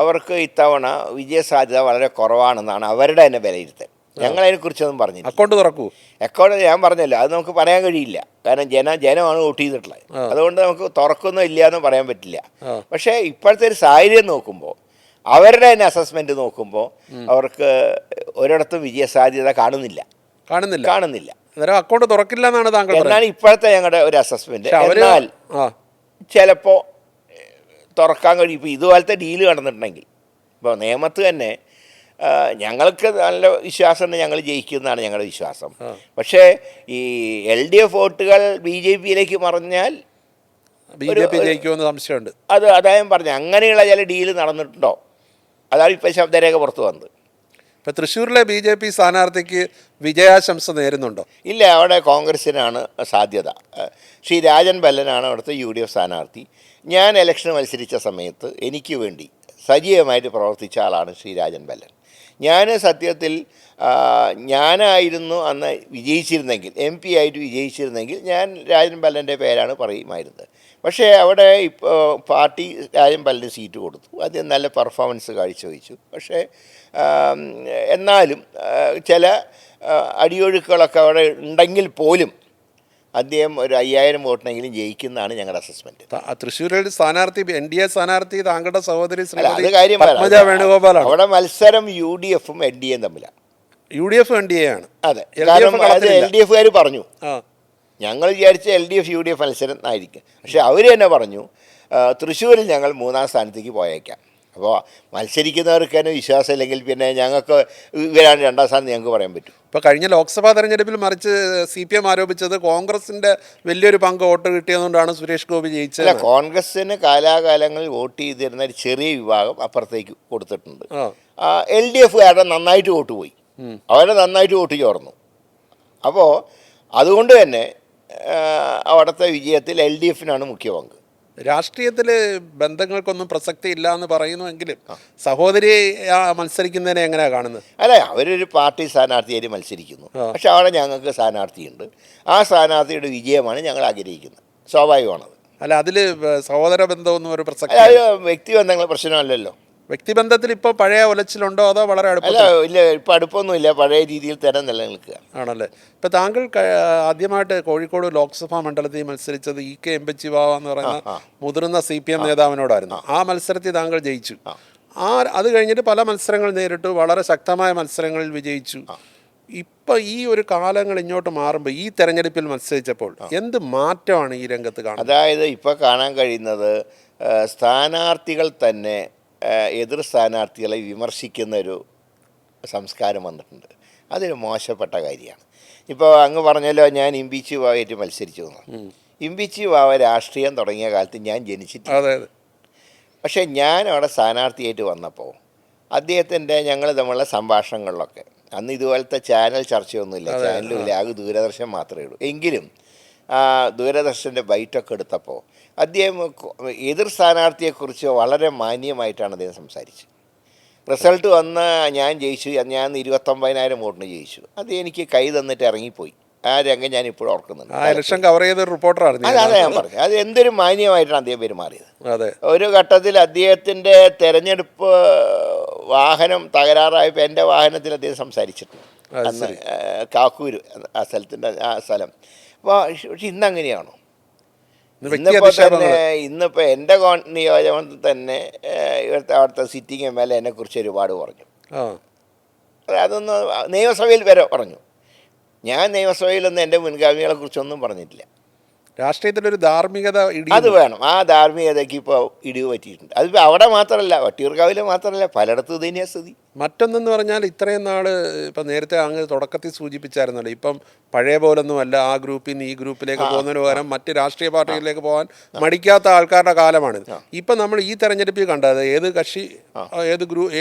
[SPEAKER 2] അവർക്ക് ഇത്തവണ വിജയസാധ്യത വളരെ കുറവാണെന്നാണ് അവരുടെ തന്നെ വിലയിരുത്തൽ. ഞങ്ങളതിനെക്കുറിച്ചൊന്നും പറഞ്ഞില്ല.
[SPEAKER 1] അക്കൗണ്ട് തുറക്കൂ.
[SPEAKER 2] അക്കൗണ്ട് ഞാൻ പറഞ്ഞല്ലോ, അത് നമുക്ക് പറയാൻ കഴിയില്ല. കാരണം ജനമാണ് വോട്ട് ചെയ്തിട്ടുള്ളത്. അതുകൊണ്ട് നമുക്ക് തുറക്കൊന്നും ഇല്ല എന്ന് പറയാൻ പറ്റില്ല. പക്ഷേ ഇപ്പോഴത്തെ ഒരു സാഹചര്യം നോക്കുമ്പോൾ, അവരുടെ തന്നെ അസസ്മെൻറ്റ് നോക്കുമ്പോൾ അവർക്ക് ഒരിടത്തും വിജയസാധ്യത കാണുന്നില്ല.
[SPEAKER 1] അക്കൗണ്ട് തുറക്കില്ല എന്നാണ് താങ്കൾ
[SPEAKER 2] എന്നാണ് ഇപ്പോഴത്തെ ഞങ്ങളുടെ ഒരു അസസ്മെൻറ്റ്. എന്നാൽ ചിലപ്പോൾ തുറക്കാൻ കഴിയും. ഇപ്പോൾ ഇതുപോലത്തെ ഡീല് നടന്നിട്ടുണ്ടെങ്കിൽ, ഇപ്പോൾ നിയമത്ത് തന്നെ ഞങ്ങൾക്ക് നല്ല വിശ്വാസമുണ്ട്, ഞങ്ങൾ ജയിക്കുമെന്നാണ് ഞങ്ങളുടെ വിശ്വാസം. പക്ഷേ ഈ LDF വോട്ടുകൾ BJP-യിലേക്ക് മറിഞ്ഞാൽ
[SPEAKER 1] BJP ജയിക്കുമെന്ന് സംശയമുണ്ട്.
[SPEAKER 2] അതായത് പറഞ്ഞു അങ്ങനെയുള്ള ചില ഡീല് നടന്നിട്ടുണ്ടോ, അതാണ് ഇപ്പോൾ ശബ്ദരേഖ പുറത്തു വന്നത്.
[SPEAKER 1] ഇപ്പം തൃശ്ശൂരിലെ BJP സ്ഥാനാർത്ഥിക്ക് വിജയാശംസ നേരുന്നുണ്ടോ?
[SPEAKER 2] ഇല്ല, അവിടെ കോൺഗ്രസ്സിനാണ് സാധ്യത. ശ്രീ രാജൻ ബല്ലനാണ് അവിടുത്തെ UDF സ്ഥാനാർത്ഥി. ഞാൻ ഇലക്ഷന് മത്സരിച്ച സമയത്ത് എനിക്ക് വേണ്ടി സജീവമായിട്ട് പ്രവർത്തിച്ച ആളാണ് ശ്രീ രാജൻ ബല്ലൻ. ഞാൻ സത്യത്തിൽ ഞാനായിരുന്നു അന്ന് വിജയിച്ചിരുന്നെങ്കിൽ, MP ആയിട്ട് വിജയിച്ചിരുന്നെങ്കിൽ ഞാൻ രാജൻ ബല്ലൻ്റെ പേരാണ് പറയുമായിരുന്നത്. പക്ഷേ അവിടെ ഇപ്പോൾ പാർട്ടി രാജൻ ബല്ലന് സീറ്റ് കൊടുത്തു. അദ്ദേഹം നല്ല പെർഫോമൻസ് കാഴ്ചവെച്ചു. പക്ഷേ എന്നാലും ചില അടിയൊഴുക്കുകളൊക്കെ അവിടെ ഉണ്ടെങ്കിൽ പോലും അദ്ദേഹം ഒരു 5000 വോട്ടിനെങ്കിലും ജയിക്കുന്നതാണ് ഞങ്ങളുടെ അസസ്മെന്റ്.
[SPEAKER 1] തൃശ്ശൂരിൽ സ്ഥാനാർത്ഥി NDA സ്ഥാനാർത്ഥി താങ്കളുടെ സഹോദരി
[SPEAKER 2] അത് കാര്യം
[SPEAKER 1] വേണുഗോപാലാണ്.
[SPEAKER 2] അവിടെ മത്സരം UDF-ഉം NDA-യും തമ്മിലാണ്.
[SPEAKER 1] UDF NDA ആണ്.
[SPEAKER 2] അതെ, കാരണം അത് LDF-കാർ പറഞ്ഞു. ഞങ്ങൾ വിചാരിച്ച LDF UDF മത്സരം ആയിരിക്കും. പക്ഷെ അവർ തന്നെ പറഞ്ഞു തൃശ്ശൂരിൽ ഞങ്ങൾ 3-ാം സ്ഥാനത്തേക്ക് പോയേക്കാം. അപ്പോൾ മത്സരിക്കുന്നവർക്ക് തന്നെ വിശ്വാസം ഇല്ലെങ്കിൽ പിന്നെ ഞങ്ങൾക്ക് ഇവരാണ് 2-ാം സ്ഥാനം ഞങ്ങൾക്ക് പറയാൻ പറ്റും.
[SPEAKER 1] ഇപ്പോൾ കഴിഞ്ഞ ലോക്സഭാ തെരഞ്ഞെടുപ്പിൽ മറിച്ച് CPM ആരോപിച്ചത് കോൺഗ്രസിൻ്റെ വലിയൊരു പങ്ക് വോട്ട് കിട്ടിയതുകൊണ്ടാണ് സുരേഷ് ഗോപി ജയിച്ചത്.
[SPEAKER 2] അല്ല, കോൺഗ്രസ്സിന് കാലാകാലങ്ങളിൽ വോട്ട് ചെയ്തിരുന്ന ഒരു ചെറിയ വിഭാഗം അപ്പുറത്തേക്ക് കൊടുത്തിട്ടുണ്ട്. LDF-കാരുടെ നന്നായിട്ട് വോട്ട് പോയി, അവരെ നന്നായിട്ട് വോട്ട് ചോർന്നു. അപ്പോൾ അതുകൊണ്ട് തന്നെ അവിടുത്തെ വിജയത്തിൽ LDF-നാണ് മുഖ്യ പങ്ക്.
[SPEAKER 1] രാഷ്ട്രീയത്തിൽ ബന്ധങ്ങൾക്കൊന്നും പ്രസക്തി ഇല്ല എന്ന് പറയുന്നുവെങ്കിലും സഹോദരി മത്സരിക്കുന്നതിനെ എങ്ങനെയാണ് കാണുന്നത്?
[SPEAKER 2] അല്ല, അവരൊരു പാർട്ടി സ്ഥാനാർത്ഥിയായിട്ട് മത്സരിക്കുന്നു. പക്ഷെ അവിടെ ഞങ്ങൾക്ക് സ്ഥാനാർത്ഥിയുണ്ട്. ആ സ്ഥാനാർത്ഥിയുടെ വിജയമാണ് ഞങ്ങൾ ആഗ്രഹിക്കുന്നത്. സ്വാഭാവികമാണത്.
[SPEAKER 1] അല്ല, അതിൽ സഹോദര ബന്ധമൊന്നും ഒരു പ്രസക്തി,
[SPEAKER 2] വ്യക്തിബന്ധങ്ങൾ പ്രശ്നമല്ലല്ലോ.
[SPEAKER 1] വ്യക്തിബന്ധത്തിൽ ഇപ്പോൾ പഴയ ഉലച്ചിലുണ്ടോ അതോ വളരെ
[SPEAKER 2] അല്ല, ഇല്ല, ഇപ്പം അടുപ്പൊന്നുമില്ല, പഴയ രീതിയിൽ തന്നെ നിലനിൽക്കുക
[SPEAKER 1] ആണല്ലേ. ഇപ്പം താങ്കൾ ആദ്യമായിട്ട് കോഴിക്കോട് ലോക്സഭാ മണ്ഡലത്തിൽ മത്സരിച്ചത് EK എംബച്ചിവാവ എന്ന് പറയുന്ന മുതിർന്ന CPM നേതാവിനോടായിരുന്നു. ആ മത്സരത്തിൽ താങ്കൾ ജയിച്ചു. അത് കഴിഞ്ഞിട്ട് പല മത്സരങ്ങൾ നേരിട്ടു, വളരെ ശക്തമായ മത്സരങ്ങളിൽ വിജയിച്ചു. ഇപ്പം ഈ ഒരു കാലങ്ങൾ ഇങ്ങോട്ട് മാറുമ്പോൾ ഈ തെരഞ്ഞെടുപ്പിൽ മത്സരിച്ചപ്പോൾ എന്ത് മാറ്റമാണ് ഈ രംഗത്ത് കാണുന്നത്?
[SPEAKER 2] അതായത് ഇപ്പോൾ കാണാൻ കഴിയുന്നത് സ്ഥാനാർത്ഥികൾ തന്നെ എതിർ സ്ഥാനാർത്ഥികളെ വിമർശിക്കുന്ന ഒരു സംസ്കാരം വന്നിട്ടുണ്ട്. അതൊരു മോശപ്പെട്ട കാര്യമാണ്. ഇപ്പോൾ അങ്ങ് പറഞ്ഞല്ലോ, ഞാൻ ഇമ്പിച്ചി വാവായിട്ട് മത്സരിച്ചു എന്ന്. ഇമ്പിച്ചി വാവ രാഷ്ട്രീയം തുടങ്ങിയ കാലത്ത് ഞാൻ ജനിച്ചിട്ടില്ല. പക്ഷേ ഞാൻ അവിടെ സ്ഥാനാർത്ഥിയായിട്ട് വന്നപ്പോൾ അദ്ദേഹത്തിൻ്റെ ഞങ്ങൾ തമ്മിലുള്ള സംഭാഷണങ്ങളിലൊക്കെ, അന്ന് ഇതുപോലത്തെ ചാനൽ ചർച്ചയൊന്നുമില്ല, ചാനലുമില്ല, ആകെ ദൂരദർശൻ മാത്രമേ ഉള്ളൂ. എങ്കിലും ദൂരദർശൻ്റെ ബൈറ്റൊക്കെ എടുത്തപ്പോൾ അദ്ദേഹം എതിർ സ്ഥാനാർത്ഥിയെക്കുറിച്ച് വളരെ മാന്യമായിട്ടാണ് അദ്ദേഹം സംസാരിച്ചത്. റിസൾട്ട് വന്ന് ഞാൻ ജയിച്ചു, ഞാൻ 29,000 വോട്ടിന് ജയിച്ചു. അത് എനിക്ക് കൈ തന്നിട്ട് ഇറങ്ങിപ്പോയി. ആ രംഗം ഞാൻ ഇപ്പോഴും ഓർക്കുന്നുണ്ട്.
[SPEAKER 1] ഇലക്ഷൻ കവർ ചെയ്ത റിപ്പോർട്ടറാണ്.
[SPEAKER 2] അതാണ് ഞാൻ പറഞ്ഞത്. അത് എന്തൊരു മാന്യമായിട്ടാണ് അദ്ദേഹം പെരുമാറിയത്. ഒരു ഘട്ടത്തിൽ അദ്ദേഹത്തിൻ്റെ തെരഞ്ഞെടുപ്പ് വാഹനം തകരാറായപ്പോൾ എൻ്റെ വാഹനത്തിൽ അദ്ദേഹം സംസാരിച്ചിട്ടുണ്ട്. അന്ന് കാക്കൂര് ആ സ്ഥലം. അപ്പോൾ പക്ഷെ ഇന്നങ്ങനെയാണോ? ഇന്നിപ്പോൾ തന്നെ ഇന്നിപ്പോൾ എൻ്റെ നിയോജകമണ്ഡലത്തിൽ തന്നെ അവിടുത്തെ സിറ്റിംഗ് MLA എന്നെക്കുറിച്ച് ഒരുപാട് പറഞ്ഞു. അതൊന്ന് നിയമസഭയിൽ വരെ പറഞ്ഞു. ഞാൻ നിയമസഭയിലൊന്നും എൻ്റെ മുൻഗാമികളെ കുറിച്ചൊന്നും പറഞ്ഞിട്ടില്ല.
[SPEAKER 1] രാഷ്ട്രീയത്തിലൊരു ധാർമ്മികത
[SPEAKER 2] അത് വേണം. ആ ധാർമ്മികതയ്ക്ക് ഇപ്പോൾ ഇടിവ് പറ്റിയിട്ടുണ്ട്. അതിപ്പോൾ അവിടെ മാത്രമല്ല, വട്ടിയൂർക്കാവിൽ മാത്രമല്ല, പലയിടത്തും ഇത് തന്നെയാണ് സ്ഥിതി.
[SPEAKER 1] മറ്റൊന്നെന്ന് പറഞ്ഞാൽ ഇത്രയും നാൾ ഇപ്പം നേരത്തെ അങ്ങ് തുടക്കത്തിൽ സൂചിപ്പിച്ചായിരുന്നല്ലോ, ഇപ്പം പഴയ പോലൊന്നുമല്ല ആ ഗ്രൂപ്പിൽ നിന്ന് ഈ ഗ്രൂപ്പിലേക്ക് പോകുന്നതിന് പകരം മറ്റ് രാഷ്ട്രീയ പാർട്ടികളിലേക്ക് പോകാൻ മടിക്കാത്ത ആൾക്കാരുടെ കാലമാണിത്. ഇപ്പം നമ്മൾ ഈ തെരഞ്ഞെടുപ്പിൽ കണ്ടത് ഏത് കക്ഷി,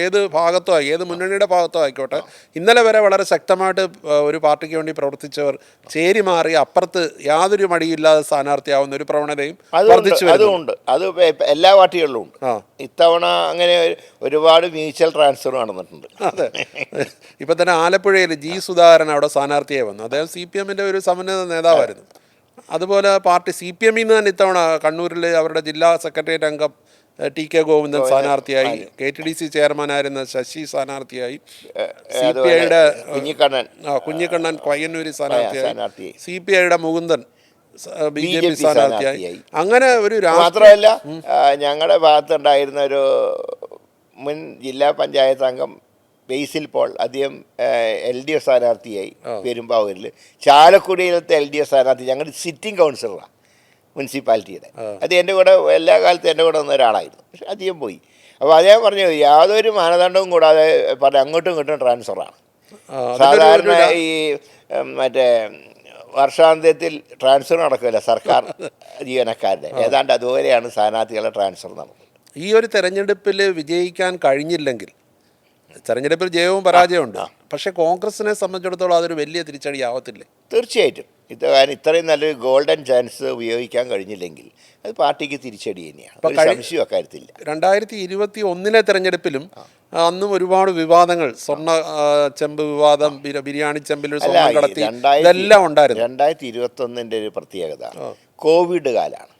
[SPEAKER 1] ഏത് ഭാഗത്തോ, ഏത് മുന്നണിയുടെ ഭാഗത്തോ ആയിക്കോട്ടെ, ഇന്നലെ വരെ വളരെ ശക്തമായിട്ട് ഒരു പാർട്ടിക്ക് വേണ്ടി പ്രവർത്തിച്ചവർ ചേരി മാറി അപ്പുറത്ത് യാതൊരു മടിയില്ലാതെ സ്ഥാനാർത്ഥിയാവുന്ന ഒരു പ്രവണതയും വർദ്ധിച്ചു വരുന്നുണ്ട്.
[SPEAKER 2] അത് എല്ലാ പാർട്ടികളിലും ഉണ്ട്. ഇത്തവണ അങ്ങനെ ഒരുപാട് മ്യൂച്വൽ ട്രാൻസ്ഫർ നടന്നിട്ടുണ്ട്.
[SPEAKER 1] അതെ, ഇപ്പം തന്നെ ആലപ്പുഴയിൽ G. സുധാകരൻ അവിടെ സ്ഥാനാർത്ഥിയായി വന്നു. അദ്ദേഹം CPM-ന്റെ ഒരു സമന്വിത നേതാവായിരുന്നു. അതുപോലെ പാർട്ടി CPM-ൽ നിന്ന് തന്നെ ഇത്തവണ കണ്ണൂരിൽ അവരുടെ ജില്ലാ സെക്രട്ടേറിയറ്റ് അംഗം TK ഗോവിന്ദൻ സ്ഥാനാർത്ഥിയായി, KTDC ചെയർമാനായിരുന്ന ശശി സ്ഥാനാർത്ഥിയായി, CPI-യുടെ കുഞ്ഞിക്കണ്ണൻ പയ്യന്നൂർ സ്ഥാനാർത്ഥിയായി, CPI-യുടെ മുകുന്ദൻ BJP സ്ഥാനാർത്ഥിയായി. അങ്ങനെ ഒരു
[SPEAKER 2] മാത്രമല്ല ഞങ്ങളുടെ ഭാഗത്തുണ്ടായിരുന്ന ഒരു മുൻ ജില്ലാ പഞ്ചായത്ത് അംഗം ബേസിൽ പോൾ അദ്ദേഹം LDF സ്ഥാനാർത്ഥിയായി പെരുമ്പാവൂരിൽ. ചാലക്കുടിയിലത്തെ LDF സ്ഥാനാർത്ഥി ഞങ്ങളുടെ സിറ്റിംഗ് കൗൺസിലറാണ് മുനിസിപ്പാലിറ്റിയുടെ. അത് എൻ്റെ കൂടെ എല്ലാ കാലത്തും എൻ്റെ കൂടെ വന്ന ഒരാളായിരുന്നു. പക്ഷെ അദ്ദേഹം പോയി. അപ്പോൾ അദ്ദേഹം പറഞ്ഞു യാതൊരു മാനദണ്ഡവും കൂടാതെ അങ്ങോട്ടും ഇങ്ങോട്ടും ട്രാൻസ്ഫറാണ്. സാധാരണ ഈ മറ്റേ വർഷാന്ത്യത്തിൽ ട്രാൻസ്ഫർ നടക്കില്ല സർക്കാർ ജീവനക്കാരുടെ, ഏതാണ്ട് അതുപോലെയാണ് സ്ഥാനാർത്ഥികളുടെ ട്രാൻസ്ഫർ നടന്നത്.
[SPEAKER 1] ഈ ഒരു തെരഞ്ഞെടുപ്പിൽ വിജയിക്കാൻ കഴിഞ്ഞില്ലെങ്കിൽ, തെരഞ്ഞെടുപ്പിൽ ജയവും പരാജയവും ഉണ്ട്, പക്ഷേ കോൺഗ്രസിനെ സംബന്ധിച്ചിടത്തോളം അതൊരു വലിയ തിരിച്ചടി ആവത്തില്ലേ?
[SPEAKER 2] തീർച്ചയായിട്ടും. കാരണം ഇത്രയും നല്ലൊരു ഗോൾഡൻ ചാൻസ് ഉപയോഗിക്കാൻ കഴിഞ്ഞില്ലെങ്കിൽ അത് പാർട്ടിക്ക് തിരിച്ചടി തന്നെയാണ്, ഒരു സംശയം അക്കാര്യത്തില്ല.
[SPEAKER 1] 2021 തെരഞ്ഞെടുപ്പിലും അന്നും ഒരുപാട് വിവാദങ്ങൾ, സ്വർണ്ണ ചെമ്പ് വിവാദം, ബിരിയാണി ചെമ്പിൽ സ്വർണ്ണം കടത്തി, ഇതെല്ലാം ഉണ്ടായിരുന്നു.
[SPEAKER 2] 2021 ഒരു പ്രത്യേകത കോവിഡ് കാലമാണ്.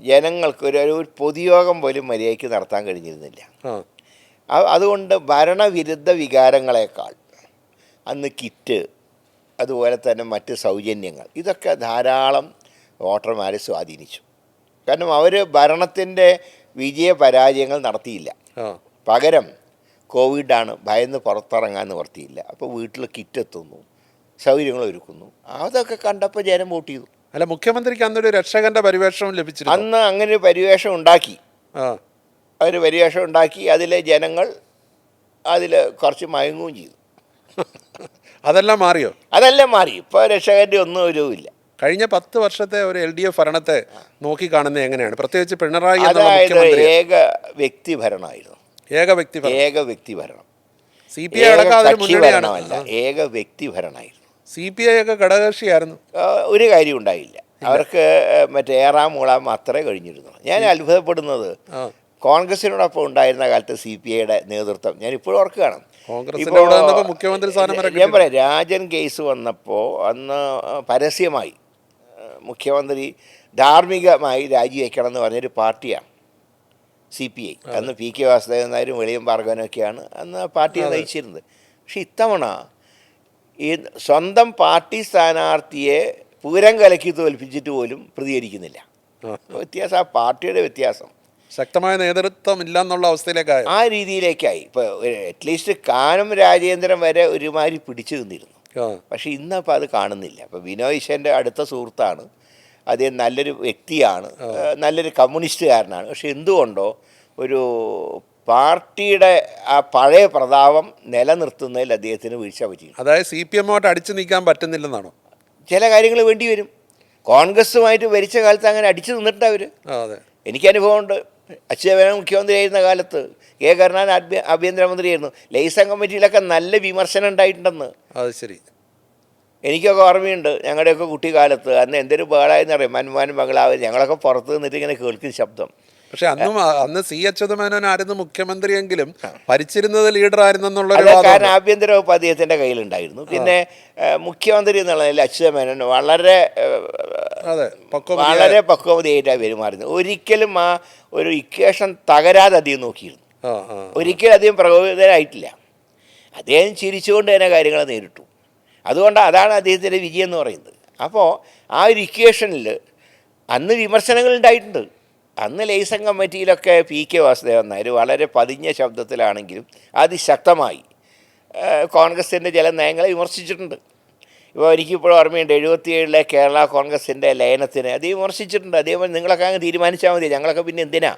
[SPEAKER 2] ജനങ്ങൾക്ക് ഒരു പൊതുയോഗം പോലും മര്യാദയ്ക്ക് നടത്താൻ കഴിഞ്ഞിരുന്നില്ല. അതുകൊണ്ട് ഭരണവിരുദ്ധ വികാരങ്ങളെക്കാൾ അന്ന് കിറ്റ്, അതുപോലെ തന്നെ മറ്റ് സൗജന്യങ്ങൾ, ഇതൊക്കെ ധാരാളം വോട്ടർമാരെ സ്വാധീനിച്ചു. കാരണം അവർ ഭരണത്തിൻ്റെ വിജയപരാജയങ്ങൾ നടത്തിയില്ല. പകരം കോവിഡാണ്, ഭയന്ന് പുറത്തിറങ്ങാൻ നിവർത്തിയില്ല. അപ്പോൾ വീട്ടിൽ കിറ്റ് എത്തുന്നു, സൗകര്യങ്ങൾ ഒരുക്കുന്നു. അതൊക്കെ കണ്ടപ്പോൾ ജനം വോട്ട് ചെയ്തു.
[SPEAKER 1] അല്ല, മുഖ്യമന്ത്രിക്ക് അന്നൊരു രക്ഷകന്റെ പരിവേഷം ലഭിച്ചിരുന്നു.
[SPEAKER 2] അന്ന് അങ്ങനെ ഒരു പരിവേഷം ഉണ്ടാക്കി. ഒരു പരിവേഷം ഉണ്ടാക്കി. അതിലെ ജനങ്ങൾ അതിൽ കുറച്ച് മയങ്ങുകയും ചെയ്തു.
[SPEAKER 1] അതെല്ലാം മാറിയോ?
[SPEAKER 2] അതെല്ലാം മാറി. ഇപ്പോൾ രക്ഷകൻ്റെ ഒന്നും ഒരുവില്ല.
[SPEAKER 1] കഴിഞ്ഞ 10 വർഷത്തെ ഒരു LDF ഭരണത്തെ നോക്കി കാണുന്നത് എങ്ങനെയാണ്? പ്രത്യേകിച്ച് പിണറായി
[SPEAKER 2] ഏക വ്യക്തി ഭരണമായിരുന്നു.
[SPEAKER 1] ഏക വ്യക്തി ഭരണം.
[SPEAKER 2] CPI ഭരണമല്ല, ഏക വ്യക്തി ഭരണമായിരുന്നു.
[SPEAKER 1] CPI ഒക്കെ ഘടകകക്ഷിയായിരുന്നു.
[SPEAKER 2] ഒരു കാര്യം ഉണ്ടായില്ല. അവർക്ക് മറ്റേ ഏറാം മൂളാൻ മാത്രമേ കഴിഞ്ഞിരുന്നു. ഞാൻ അത്ഭുതപ്പെടുന്നത് കോൺഗ്രസിനോടൊപ്പം ഉണ്ടായിരുന്ന കാലത്ത് CPIയുടെ നേതൃത്വം ഞാൻ ഇപ്പോഴും ഓർക്കുകയാണ്.
[SPEAKER 1] മുഖ്യമന്ത്രി
[SPEAKER 2] ഞാൻ പറയാം, രാജൻ കേസ് വന്നപ്പോൾ അന്ന് പരസ്യമായി മുഖ്യമന്ത്രി ധാർമ്മികമായി രാജിവെക്കണം എന്ന് പറഞ്ഞൊരു പാർട്ടിയാണ് CPI. അന്ന് PK വാസുദേവൻ നായരും വെളിയം ഭാർഗവനൊക്കെയാണ് അന്ന് പാർട്ടിയെ നയിച്ചിരുന്നത്. പക്ഷെ ഇത്തവണ ഈ സ്വന്തം പാർട്ടി സ്ഥാനാർത്ഥിയെ പൂരം കലക്കി തോൽപ്പിച്ചിട്ട് പോലും പ്രതികരിക്കുന്നില്ല. വ്യത്യാസം, ആ പാർട്ടിയുടെ വ്യത്യാസം.
[SPEAKER 1] ശക്തമായ നേതൃത്വം ഇല്ല എന്നുള്ള അവസ്ഥയിലേക്കായി,
[SPEAKER 2] ആ രീതിയിലേക്കായി. ഇപ്പോൾ അറ്റ്ലീസ്റ്റ് കാനം രാജേന്ദ്രൻ വരെ ഒരുമാതിരി പിടിച്ചു നിന്നിരുന്നു. പക്ഷെ ഇന്നപ്പോൾ അത് കാണുന്നില്ല. ഇപ്പോൾ ബിനോയ് വിശ്വൻ്റെ അടുത്ത സുഹൃത്താണ് അദ്ദേഹം, നല്ലൊരു വ്യക്തിയാണ്, നല്ലൊരു കമ്മ്യൂണിസ്റ്റുകാരനാണ്. പക്ഷെ എന്തുകൊണ്ടോ ഒരു പാർട്ടിയുടെ ആ പഴയ പ്രതാപം നിലനിർത്തുന്നതിൽ അദ്ദേഹത്തിന് വീഴ്ച പറ്റി.
[SPEAKER 1] അതായത് CPM അടിച്ചു നീക്കാൻ പറ്റുന്നില്ലെന്നാണോ?
[SPEAKER 2] ചില കാര്യങ്ങൾ വേണ്ടി വരും. കോൺഗ്രസുമായിട്ട് ഭരിച്ച കാലത്ത് അങ്ങനെ അടിച്ചു നിന്നിട്ടുണ്ട് അവർ. എനിക്ക് അനുഭവമുണ്ട്. അച്യുതമേനോൻ മുഖ്യമന്ത്രിയായിരുന്ന കാലത്ത് കെ കരുണാകരൻ ആഭ്യന്തരമന്ത്രിയായിരുന്നു. ലൈസൻ കമ്മിറ്റിയിലൊക്കെ നല്ല വിമർശനം ഉണ്ടായിട്ടുണ്ടെന്ന്.
[SPEAKER 1] അത് ശരി,
[SPEAKER 2] എനിക്കൊക്കെ ഓർമ്മയുണ്ട്. ഞങ്ങളുടെയൊക്കെ കുട്ടിക്കാലത്ത് അന്ന് എന്തൊരു ബഹളായെന്ന് അറിയാം. മന്മാനും ബംഗ്ലാവ്, ഞങ്ങളൊക്കെ പുറത്ത് നിന്നിട്ട് ഇങ്ങനെ കേൾക്കുന്ന ശബ്ദം.
[SPEAKER 1] പക്ഷെ അന്ന് C. അച്യുതമേനോൻ ആയിരുന്നു മുഖ്യമന്ത്രിയെങ്കിലും ഭരിച്ചിരുന്നത് ലീഡർ ആയിരുന്നെന്നുള്ള,
[SPEAKER 2] കാരണം ആഭ്യന്തര വകുപ്പ് അദ്ദേഹത്തിൻ്റെ കയ്യിലുണ്ടായിരുന്നു. പിന്നെ മുഖ്യമന്ത്രി എന്നുള്ളതിൽ അച്യുതമേനോൻ വളരെ പക്വതയായിട്ടാണ് പെരുമാറുന്നത്. ഒരിക്കലും ആ ഒരു ഇക്വേഷൻ തകരാതെ അദ്ദേഹം നോക്കിയിരുന്നു. ഒരിക്കലും അദ്ദേഹം പ്രകോപിതനായിട്ടില്ല. അദ്ദേഹം ചിരിച്ചുകൊണ്ട് തന്നെ കാര്യങ്ങൾ നേരിട്ടു. അതാണ് അദ്ദേഹത്തിൻ്റെ വിജയം എന്ന് പറയുന്നത്. അപ്പോൾ ആ ഒരു ഇക്വേഷനിൽ അന്ന് വിമർശനങ്ങൾ ഉണ്ടായിട്ടുണ്ട്. അന്ന് ലൈസൻ കമ്മിറ്റിയിലൊക്കെ PK വാസുദേവൻ നായർ വളരെ പതിഞ്ഞ ശബ്ദത്തിലാണെങ്കിലും അതിശക്തമായി കോൺഗ്രസിൻ്റെ ചില നയങ്ങളെ വിമർശിച്ചിട്ടുണ്ട്. ഇപ്പോൾ എനിക്കിപ്പോഴും ഓർമ്മയുണ്ട്, 77 കേരള കോൺഗ്രസിൻ്റെ ലയനത്തിന് അത് വിമർശിച്ചിട്ടുണ്ട്. അതേപോലെ നിങ്ങളൊക്കെ അങ്ങ് തീരുമാനിച്ചാൽ മതി, ഞങ്ങളൊക്കെ പിന്നെ എന്തിനാ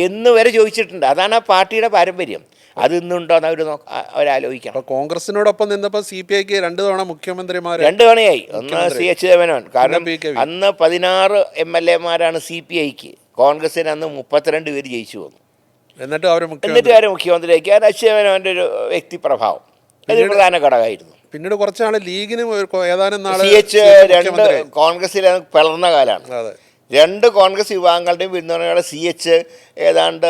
[SPEAKER 2] എന്ന് വരെ ചോദിച്ചിട്ടുണ്ട്. അതാണ് ആ പാർട്ടിയുടെ പാരമ്പര്യം. അത് ഇന്നുണ്ടോ എന്ന് അവരാലോചിക്കണം.
[SPEAKER 1] കോൺഗ്രസിനോടൊപ്പം നിന്നപ്പോൾ CPIക്ക് 2 തവണ മുഖ്യമന്ത്രിമാർ
[SPEAKER 2] 2 തവണയായി. ഒന്ന് C. അച്യുതമേനോൻ, കാരണം അന്ന് 16 MLA-മാരാണ് CPIക്ക്. കോൺഗ്രസിന് അന്ന് 32 പേര് ജയിച്ചു വന്നു. എന്നിട്ട് അവരെ മുഖ്യമന്ത്രിയാക്കി. അത് അച്യുതമേനോൻ്റെ ഒരു വ്യക്തിപ്രഭാവം അതൊരു പ്രധാന ഘടകമായിരുന്നു.
[SPEAKER 1] പിന്നീട് കുറച്ചാൾ ലീഗിന് ഏതാനും നാളെ
[SPEAKER 2] CH 2 കോൺഗ്രസിൽ പിളർന്ന കാലമാണ്. 2 കോൺഗ്രസ് വിഭാഗങ്ങളുടെയും പിന്തുണയോടെ CH ഏതാണ്ട്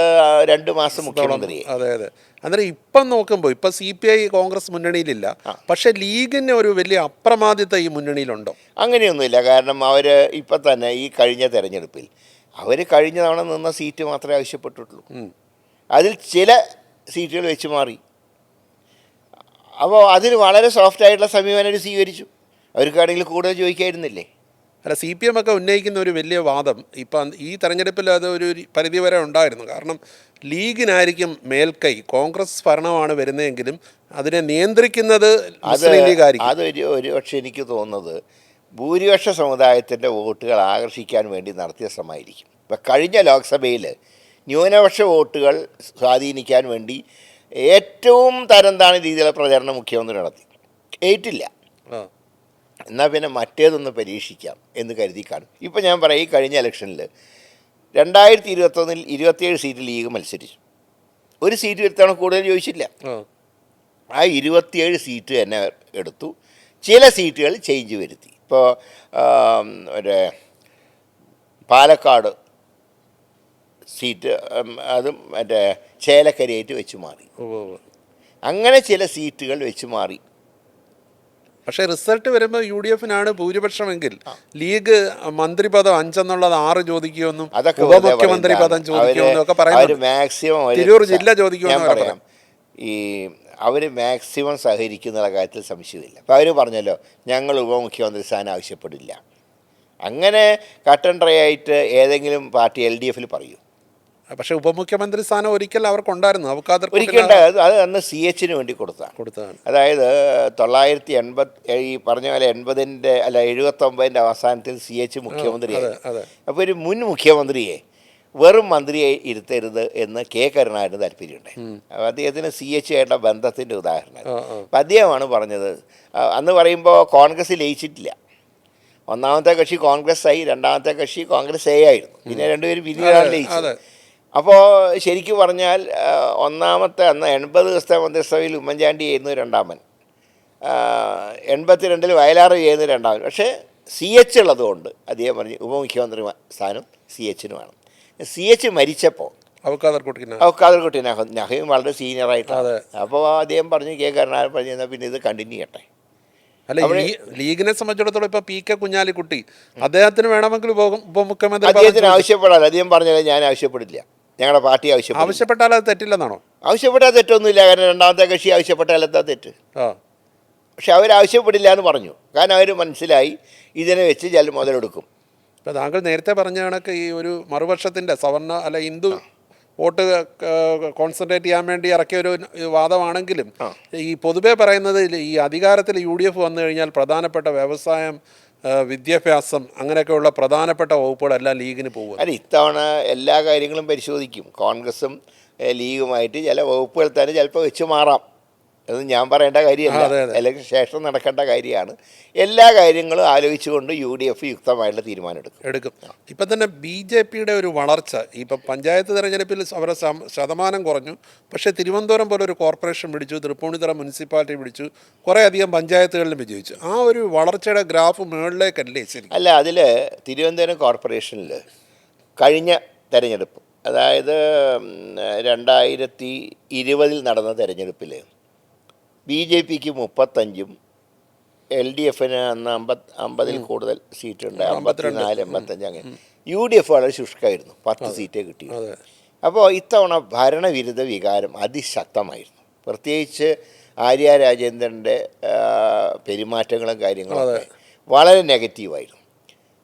[SPEAKER 2] 2 മാസം മുഖ്യമന്ത്രിയായി.
[SPEAKER 1] അതെ. അന്നേരം ഇപ്പം നോക്കുമ്പോൾ ഇപ്പം CPI കോൺഗ്രസ് മുന്നണിയിലില്ല, പക്ഷെ ലീഗിന് ഒരു വലിയ അപ്രമാദിത്വം ഈ മുന്നണിയിലുണ്ടോ?
[SPEAKER 2] അങ്ങനെയൊന്നുമില്ല. കാരണം അവർ ഇപ്പം തന്നെ ഈ കഴിഞ്ഞ തെരഞ്ഞെടുപ്പിൽ അവർ കഴിഞ്ഞ തവണ നിന്ന സീറ്റ് മാത്രമേ ആവശ്യപ്പെട്ടിട്ടുള്ളൂ. അതിൽ ചില സീറ്റുകൾ വെച്ച് മാറി. അപ്പോൾ അതിൽ വളരെ സോഫ്റ്റായിട്ടുള്ള സമീപനം അവർ സ്വീകരിച്ചു. അവർക്കാണെങ്കിൽ കൂടുതൽ ചോദിക്കായിരുന്നില്ലേ?
[SPEAKER 1] അല്ല, CPM ഒക്കെ ഉന്നയിക്കുന്ന ഒരു വലിയ വാദം ഇപ്പം ഈ തെരഞ്ഞെടുപ്പിൽ അത് ഒരു പരിധിവരെ ഉണ്ടായിരുന്നു. കാരണം ലീഗിനായിരിക്കും മേൽക്കൈ, കോൺഗ്രസ് ഭരണമാണ് വരുന്നതെങ്കിലും അതിനെ നിയന്ത്രിക്കുന്നത് മുസ്ലിം ലീഗ് ആയിരിക്കും.
[SPEAKER 2] ഒരു പക്ഷേ എനിക്ക് തോന്നുന്നത് ഭൂരിപക്ഷ സമുദായത്തിൻ്റെ വോട്ടുകൾ ആകർഷിക്കാൻ വേണ്ടി നടത്തിയ ശ്രമമായിരിക്കും. ഇപ്പം കഴിഞ്ഞ ലോക്സഭയിൽ ന്യൂനപക്ഷ വോട്ടുകൾ സ്വാധീനിക്കാൻ വേണ്ടി ഏറ്റവും തരംതാണ രീതിയിലുള്ള പ്രചരണം മുഖ്യമന്ത്രി നടത്തി. ഏറ്റില്ല. എന്നാൽ പിന്നെ മറ്റേതൊന്ന് പരീക്ഷിക്കാം എന്ന് കരുതി കാണും. ഇപ്പം ഞാൻ പറയാം, ഈ കഴിഞ്ഞ ഇലക്ഷനിൽ 2021 27 സീറ്റ് ലീഗ് മത്സരിച്ചു. ഒരു സീറ്റ് എടുത്താണ് കൂടുതൽ ചോദിച്ചില്ല. ആ 27 സീറ്റ് തന്നെ എടുത്തു. ചില സീറ്റുകൾ ചേഞ്ച് വരുത്തി. ഇപ്പോൾ ഒരു പാലക്കാട് സീറ്റ് അതും മറ്റേ ചേലക്കരയായിട്ട് വെച്ച് മാറി. അങ്ങനെ ചില സീറ്റുകൾ വെച്ച് മാറി.
[SPEAKER 1] പക്ഷേ റിസൾട്ട് വരുമ്പോൾ UDFനാണ് ഭൂരിപക്ഷമെങ്കിൽ ലീഗ് മന്ത്രിപദം 5 എന്നുള്ളത് 6 ചോദിക്കുമെന്നും ഉപമുഖ്യമന്ത്രി പദം ചോദിക്കുമെന്നും ഒക്കെ പറയുന്നത്. തിരൂർ ജില്ല ചോദിക്കുമെന്ന് പറയാം.
[SPEAKER 2] ഈ അവർ മാക്സിമം സഹകരിക്കുന്ന കാര്യത്തിൽ സംശയമില്ല. അപ്പോൾ അവർ പറഞ്ഞല്ലോ, ഞങ്ങൾ ഉപമുഖ്യമന്ത്രി സ്ഥാനം ആവശ്യപ്പെടില്ല. അങ്ങനെ കട്ടൻ ഡ്രൈ ആയിട്ട് ഏതെങ്കിലും പാർട്ടി LDFൽ പറയൂ.
[SPEAKER 1] പക്ഷേ ഉപമുഖ്യമന്ത്രി സ്ഥാനം ഒരിക്കൽ അവർക്കുണ്ടായിരുന്നു.
[SPEAKER 2] ഒരിക്കലുണ്ട്. അത് അന്ന് CHന് വേണ്ടി കൊടുത്തതാണ്. അതായത് 980 ഈ പറഞ്ഞ പോലെ 80-ൻ്റെ അല്ല 79-ൻ്റെ അവസാനത്തിൽ CH മുഖ്യമന്ത്രിയായി. അപ്പോൾ ഒരു മുൻ മുഖ്യമന്ത്രിയെ വെറും മന്ത്രിയെ ഇരുത്തരുത് എന്ന് K കരുണാകരന് താല്പര്യമുണ്ട്. അപ്പോൾ അദ്ദേഹത്തിന് CH ആയിട്ടുള്ള ബന്ധത്തിൻ്റെ ഉദാഹരണം. അപ്പം അദ്ദേഹമാണ് പറഞ്ഞത്. അന്ന് പറയുമ്പോൾ കോൺഗ്രസ് ലയിച്ചിട്ടില്ല. ഒന്നാമത്തെ കക്ഷി കോൺഗ്രസ് ആയി, രണ്ടാമത്തെ കക്ഷി കോൺഗ്രസ് A ആയിരുന്നു. പിന്നെ രണ്ടുപേരും പിന്നീടാണ് ലയിച്ചത്. അപ്പോൾ ശരിക്കും പറഞ്ഞാൽ ഒന്നാമത്തെ അന്ന് 80 ദിവസത്തെ മന്ത്രിസഭയിൽ ഉമ്മൻചാണ്ടി ചെയ്യുന്നു രണ്ടാമൻ, 82-ൽ വയലാർ ചെയ്യുന്നു രണ്ടാമൻ. പക്ഷേ CH ഉള്ളതുകൊണ്ട് അദ്ദേഹം പറഞ്ഞു ഉപമുഖ്യമന്ത്രി സ്ഥാനം CHന് വേണം. CH മരിച്ചപ്പോൾ ഔക്കാദർകുട്ടി നഹീം വളരെ സീനിയറായിട്ടാണ്. അപ്പോൾ അദ്ദേഹം പറഞ്ഞു, K കരുണാകരൻ പറഞ്ഞു, എന്നാൽ പിന്നെ ഇത് കണ്ടിന്യൂ ചെയ്യട്ടെ.
[SPEAKER 1] അല്ല, ലീഗിനെ സംബന്ധിച്ചിടത്തോളം ഇപ്പോൾ PK കുഞ്ഞാലിക്കുട്ടി അദ്ദേഹത്തിന് വേണമെങ്കിൽ ഉപമുഖ്യമന്ത്രി
[SPEAKER 2] അദ്ദേഹത്തിന് ആവശ്യപ്പെടാതെ അദ്ദേഹം പറഞ്ഞാൽ ഞാൻ ആവശ്യപ്പെടില്ല, ഞങ്ങളുടെ പാർട്ടി
[SPEAKER 1] ആവശ്യപ്പെട്ടാൽ അത് തെറ്റില്ലെന്നാണോ?
[SPEAKER 2] ആവശ്യപ്പെട്ടാൽ തെറ്റൊന്നുമില്ല. കാരണം രണ്ടാമത്തെ കക്ഷി ആവശ്യപ്പെട്ടാൽ എന്താ തെറ്റ്? പക്ഷെ അവരാവശ്യപ്പെടില്ല എന്ന് പറഞ്ഞു. കാരണം അവർ മനസ്സിലായി ഇതിനെ വെച്ച് ചില മുതലെടുക്കും.
[SPEAKER 1] ഇപ്പോൾ താങ്കൾ നേരത്തെ പറഞ്ഞ കണക്ക് ഈ ഒരു മറുപക്ഷത്തിൻ്റെ സവർണ അല്ല ഹിന്ദു വോട്ട് കോൺസെൻട്രേറ്റ് ചെയ്യാൻ വേണ്ടി ഇറക്കിയ ഒരു വാദമാണെങ്കിലും ഈ പൊതുവെ പറയുന്നത് ഈ അധികാരത്തിൽ UDF വന്നു കഴിഞ്ഞാൽ പ്രധാനപ്പെട്ട വ്യവസായം, വിദ്യാഭ്യാസം, അങ്ങനെയൊക്കെയുള്ള പ്രധാനപ്പെട്ട വകുപ്പുകളെല്ലാം ലീഗിന് പോകും.
[SPEAKER 2] അല്ല, ഇത്തവണ എല്ലാ കാര്യങ്ങളും പരിശോധിക്കും. കോൺഗ്രസും ലീഗുമായിട്ട് ചില വകുപ്പുകൾ തന്നെ ചിലപ്പോൾ വെച്ച് മാറാം. അത് ഞാൻ പറയേണ്ട കാര്യമല്ല, അല്ലെങ്കിൽ ശേഷം നടക്കേണ്ട കാര്യമാണ്. എല്ലാ കാര്യങ്ങളും ആലോചിച്ചുകൊണ്ട് UDF യുക്തമായിട്ടുള്ള തീരുമാനം എടുക്കും.
[SPEAKER 1] ഇപ്പം തന്നെ BJPയുടെ ഒരു വളർച്ച, ഇപ്പം പഞ്ചായത്ത് തെരഞ്ഞെടുപ്പിൽ അവരുടെ ശതമാനം കുറഞ്ഞു. പക്ഷേ തിരുവനന്തപുരം പോലെ ഒരു കോർപ്പറേഷൻ പിടിച്ചു, തൃപ്പൂണിത്തുറ മുനിസിപ്പാലിറ്റി പിടിച്ചു, കുറേ അധികം പഞ്ചായത്തുകളിലും വിജയിച്ചു. ആ ഒരു വളർച്ചയുടെ ഗ്രാഫ് മുകളിലേക്കല്ലേ ശരി?
[SPEAKER 2] അല്ല, അതിൽ തിരുവനന്തപുരം കോർപ്പറേഷനിൽ കഴിഞ്ഞ തെരഞ്ഞെടുപ്പ്, അതായത് 2020 നടന്ന തെരഞ്ഞെടുപ്പിൽ BJPക്ക് 35, LDFന് അന്ന് 50-ൽ കൂടുതൽ സീറ്റുണ്ട്, 54, 85 അങ്ങനെ. UDF വളരെ ശുഷ്കമായിരുന്നു, 10 സീറ്റേ കിട്ടിയത്. അപ്പോൾ ഇത്തവണ ഭരണവിരുദ്ധ വികാരം അതിശക്തമായിരുന്നു. പ്രത്യേകിച്ച് ആര്യ രാജേന്ദ്രൻ്റെ പെരുമാറ്റങ്ങളും കാര്യങ്ങളും വളരെ നെഗറ്റീവായിരുന്നു.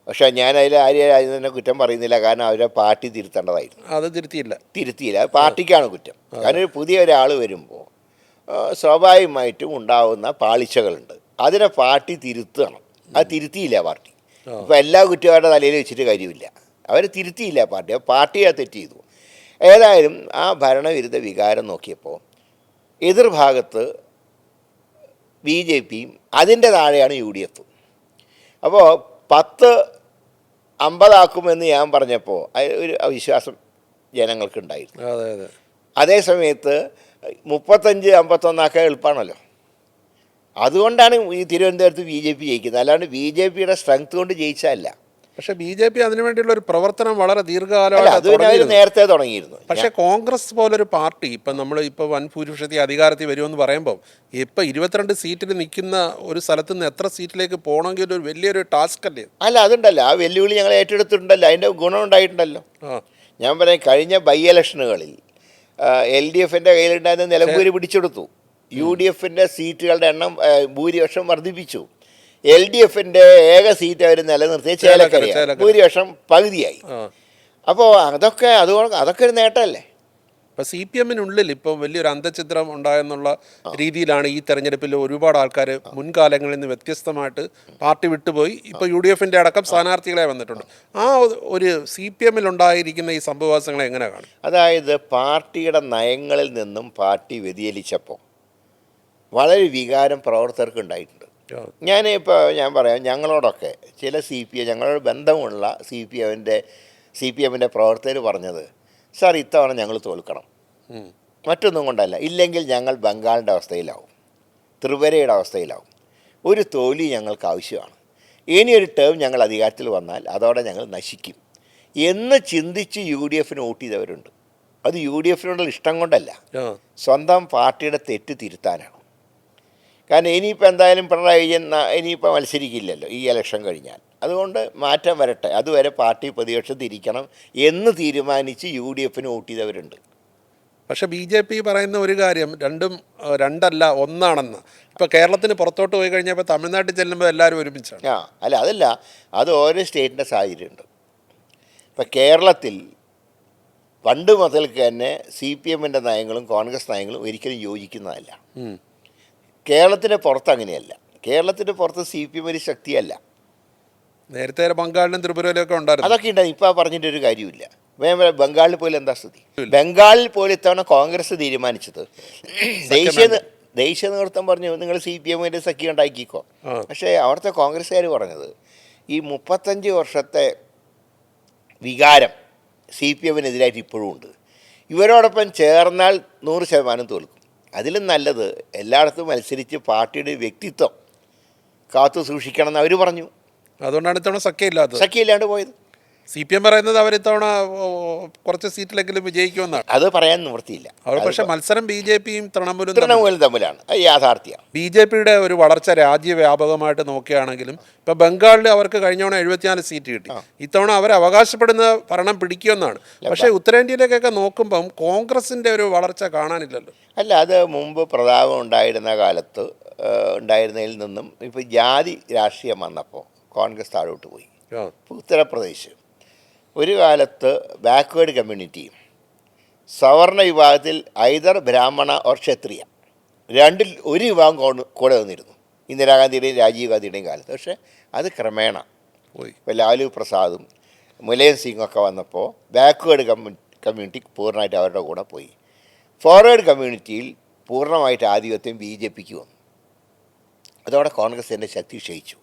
[SPEAKER 2] പക്ഷേ ഞാൻ അതിൽ ആര്യ രാജേന്ദ്രനെ കുറ്റം പറയുന്നില്ല, കാരണം അവരെ പാർട്ടി തിരുത്തേണ്ടതായിരുന്നു. അത് തിരുത്തിയില്ല. അത് പാർട്ടിക്കാണ് കുറ്റം. കാരണം ഒരു പുതിയ ഒരാൾ വരുമ്പോൾ സ്വാഭാവികമായിട്ടും ഉണ്ടാകുന്ന പാളിച്ചകളുണ്ട്. അതിനെ പാർട്ടി തിരുത്തണം. അത് തിരുത്തിയില്ല പാർട്ടി. ഇപ്പോൾ എല്ലാ കുറ്റവാളിയുടെ തലയിൽ വെച്ചിട്ട് കാര്യമില്ല. അവർ തിരുത്തിയില്ല പാർട്ടി. പാർട്ടി അത് തെറ്റ് ചെയ്തു. ഏതായാലും ആ ഭരണവിരുദ്ധ വികാരം നോക്കിയപ്പോൾ എതിർഭാഗത്ത് BJPയും അതിൻ്റെ താഴെയാണ് UDF. അപ്പോൾ 10-50 ഞാൻ പറഞ്ഞപ്പോൾ ഒരു അവിശ്വാസം ജനങ്ങൾക്കുണ്ടായിരുന്നു. അതേ സമയത്ത് 35-51 എളുപ്പമാണല്ലോ. അതുകൊണ്ടാണ് ഈ തിരുവനന്തപുരത്ത് BJP ജയിക്കുന്നത്. അല്ലാണ്ട് BJPയുടെ സ്ട്രെങ്ത് കൊണ്ട് ജയിച്ചതല്ല.
[SPEAKER 1] പക്ഷേ BJP അതിനു വേണ്ടിയുള്ള ഒരു പ്രവർത്തനം വളരെ ദീർഘകാലമായിട്ട്
[SPEAKER 2] നേരത്തെ തുടങ്ങിയിരുന്നു.
[SPEAKER 1] പക്ഷേ കോൺഗ്രസ് പോലൊരു പാർട്ടി ഇപ്പം നമ്മൾ ഇപ്പോൾ വൻ ഭൂരിപക്ഷത്തിൽ അധികാരത്തിൽ വരുമെന്ന് പറയുമ്പോൾ ഇപ്പം 22 സീറ്റിൽ നിൽക്കുന്ന ഒരു സ്ഥലത്ത് നിന്ന് എത്ര സീറ്റിലേക്ക് പോകണമെങ്കിൽ ഒരു വലിയൊരു ടാസ്ക് അല്ലേ?
[SPEAKER 2] അല്ല, അതുണ്ടല്ലോ, ആ വെല്ലുവിളി ഞങ്ങൾ ഏറ്റെടുത്തിട്ടുണ്ടല്ലോ. അതിൻ്റെ ഗുണം ഉണ്ടായിട്ടുണ്ടല്ലോ. ഞാൻ പറയാം, കഴിഞ്ഞ ബൈ ഇലക്ഷനുകളിൽ LDFൻ്റെ കയ്യിലുണ്ടായിരുന്ന നിലമ്പൂര് പിടിച്ചെടുത്തു. UDFൻ്റെ സീറ്റുകളുടെ എണ്ണം ഭൂരിപക്ഷം വർദ്ധിപ്പിച്ചു. LDFിൻ്റെ ഏക സീറ്റ് അവർ നിലനിർത്തിയ ചേലക്കരയാണ്. ഭൂരിപക്ഷം പകുതിയായി. അപ്പോൾ അതൊക്കെ ഒരു നേട്ടമല്ലേ?
[SPEAKER 1] ഇപ്പം CPM-നുള്ളിൽ ഇപ്പോൾ വലിയൊരു അന്തഛിദ്രം ഉണ്ടായെന്നുള്ള രീതിയിലാണ് ഈ തെരഞ്ഞെടുപ്പിൽ ഒരുപാട് ആൾക്കാർ മുൻകാലങ്ങളിൽ നിന്ന് വ്യത്യസ്തമായിട്ട് പാർട്ടി വിട്ടുപോയി ഇപ്പോൾ UDF-ൻ്റെ അടക്കം സ്ഥാനാർത്ഥികളെ വന്നിട്ടുണ്ട്. ആ ഒരു CPM-ൽ ഉണ്ടായിരിക്കുന്ന ഈ സംഭവവാസങ്ങളെ എങ്ങനെ കാണും?
[SPEAKER 2] അതായത് പാർട്ടിയുടെ നയങ്ങളിൽ നിന്നും പാർട്ടി വ്യതിചലിച്ചപ്പോൾ വളരെ വികാരം പ്രവർത്തകർക്ക് ഉണ്ടായിട്ടുണ്ട്. ഞാൻ പറയാം, ഞങ്ങളോടൊക്കെ ചില ഞങ്ങളോട് ബന്ധമുള്ള CPM-ൻ്റെ പ്രവർത്തകർ പറഞ്ഞത്, സാർ ഇത്തവണ ഞങ്ങൾ തോൽക്കണം, മറ്റൊന്നും കൊണ്ടല്ല, ഇല്ലെങ്കിൽ ഞങ്ങൾ ബംഗാളിൻ്റെ അവസ്ഥയിലാവും, ത്രിപുരയുടെ അവസ്ഥയിലാവും, ഒരു തോൽവി ഞങ്ങൾക്ക് ആവശ്യമാണ്, ഇനിയൊരു ടേം ഞങ്ങൾ അധികാരത്തിൽ വന്നാൽ അതോടെ ഞങ്ങൾ നശിക്കും എന്ന് ചിന്തിച്ച് UDF-ന് വോട്ട് ചെയ്തവരുണ്ട്. അത് UDF-നോടുള്ള ഇഷ്ടം കൊണ്ടല്ല, സ്വന്തം പാർട്ടിയുടെ തെറ്റ് തിരുത്താനാണ്. കാരണം ഇനിയിപ്പോൾ എന്തായാലും പിണറായി വിജയൻ ഇനിയിപ്പോൾ മത്സരിക്കില്ലല്ലോ ഈ ഇലക്ഷൻ കഴിഞ്ഞാൽ. അതുകൊണ്ട് മാറ്റം വരട്ടെ, അതുവരെ പാർട്ടി പ്രതിപക്ഷത്തിരിക്കണം എന്ന് തീരുമാനിച്ച് UDF-ന് വോട്ട് ചെയ്തവരുണ്ട്.
[SPEAKER 1] പക്ഷേ BJP പറയുന്ന ഒരു കാര്യം രണ്ടല്ല ഒന്നാണെന്ന്. ഇപ്പോൾ കേരളത്തിന് പുറത്തോട്ട് പോയി കഴിഞ്ഞപ്പോൾ തമിഴ്നാട്ടിൽ ചെല്ലുമ്പോൾ എല്ലാവരും ഒരുമിച്ചാണ്.
[SPEAKER 2] അതല്ല, അത് ഓരോ സ്റ്റേറ്റിൻ്റെ സാഹചര്യമുണ്ട്. ഇപ്പം കേരളത്തിൽ പണ്ട് മുതൽക്ക് തന്നെ CPM-ൻ്റെ നയങ്ങളും കോൺഗ്രസ് നയങ്ങളും ഒരിക്കലും യോജിക്കുന്നതല്ല. കേരളത്തിൻ്റെ പുറത്ത് അങ്ങനെയല്ല. കേരളത്തിൻ്റെ പുറത്ത് CPM ഒരു ശക്തിയല്ല.
[SPEAKER 1] നേരത്തെ ബംഗാളിലും ത്രിപുരയിലൊക്കെ ഉണ്ടായിരുന്നു.
[SPEAKER 2] അതൊക്കെ ഉണ്ടായി. ഇപ്പോൾ പറഞ്ഞിട്ടൊരു കാര്യമില്ല. ബംഗാളിൽ പോലും എന്താ സ്ഥിതി? ബംഗാളിൽ പോലും ഇത്തവണ കോൺഗ്രസ് തീരുമാനിച്ചത് ദേശീയ നേതൃത്വം പറഞ്ഞു നിങ്ങൾ CPM-ൻ്റെ സഖ്യം ഉണ്ടാക്കിക്കോ. പക്ഷേ അവിടുത്തെ കോൺഗ്രസ്സുകാർ പറഞ്ഞത് ഈ 35 വർഷത്തെ വികാരം CPM-നെതിരായിട്ട് ഇപ്പോഴും ഉണ്ട്. ഇവരോടൊപ്പം ചേർന്നാൽ 100% തോൽക്കും. അതിലും നല്ലത് എല്ലായിടത്തും മത്സരിച്ച് പാർട്ടിയുടെ വ്യക്തിത്വം കാത്തു സൂക്ഷിക്കണമെന്ന് അവർ പറഞ്ഞു.
[SPEAKER 1] അതുകൊണ്ടാണ് ഇത്തവണ
[SPEAKER 2] സഖ്യമില്ലാണ്ട് പോയത്.
[SPEAKER 1] CPM പറയുന്നത് അവർ ഇത്തവണ കുറച്ച് സീറ്റിലെങ്കിലും വിജയിക്കുമെന്നാണ്.
[SPEAKER 2] അത് പറയാൻ നിവൃത്തിയില്ല.
[SPEAKER 1] അവർ പക്ഷേ മത്സരം BJP-യും തൃണമൂലും
[SPEAKER 2] തമ്മിലാണ്. അത് യാഥാർത്ഥ്യം.
[SPEAKER 1] BJP-യുടെ ഒരു വളർച്ച രാജ്യവ്യാപകമായിട്ട് നോക്കുകയാണെങ്കിലും ഇപ്പോൾ ബംഗാളിൽ അവർക്ക് കഴിഞ്ഞ തവണ 74 സീറ്റ് കിട്ടി. ഇത്തവണ അവർ അവകാശപ്പെടുന്ന ഭരണം പിടിക്കുമെന്നാണ്. പക്ഷേ ഉത്തരേന്ത്യയിലേക്കൊക്കെ നോക്കുമ്പം കോൺഗ്രസിൻ്റെ ഒരു വളർച്ച കാണാനില്ലല്ലോ.
[SPEAKER 2] അല്ല, അത് മുമ്പ് പ്രതാപം ഉണ്ടായിരുന്ന കാലത്ത് ഉണ്ടായിരുന്നതിൽ നിന്നും ഇപ്പോൾ ജാതി രാഷ്ട്രീയം വന്നപ്പോൾ കോൺഗ്രസ് താഴോട്ട് പോയി. ഉത്തർപ്രദേശ് ഒരു കാലത്ത് ബാക്ക്വേർഡ് കമ്മ്യൂണിറ്റിയും സവർണ വിഭാഗത്തിൽ ഐദർ ബ്രാഹ്മണ ഓർ ക്ഷത്രിയ രണ്ടിൽ ഒരു വിഭാഗം കൂടെ വന്നിരുന്നു ഇന്ദിരാഗാന്ധിയുടെയും രാജീവ് ഗാന്ധിയുടെയും കാലത്ത്. പക്ഷേ അത് ക്രമേണ പോയി. ഇപ്പോൾ ലാലു പ്രസാദും മുലായം സിംഗൊക്കെ വന്നപ്പോൾ ബാക്ക്വേർഡ് കമ്മ്യൂണിറ്റി പൂർണ്ണമായിട്ട് അവരുടെ കൂടെ പോയി. ഫോർവേഡ് കമ്മ്യൂണിറ്റിയിൽ പൂർണ്ണമായിട്ട് ആധിപത്യം BJP-ക്ക് വന്നു. അതോടെ കോൺഗ്രസിൻ്റെ ശക്തി ക്ഷയിച്ചു.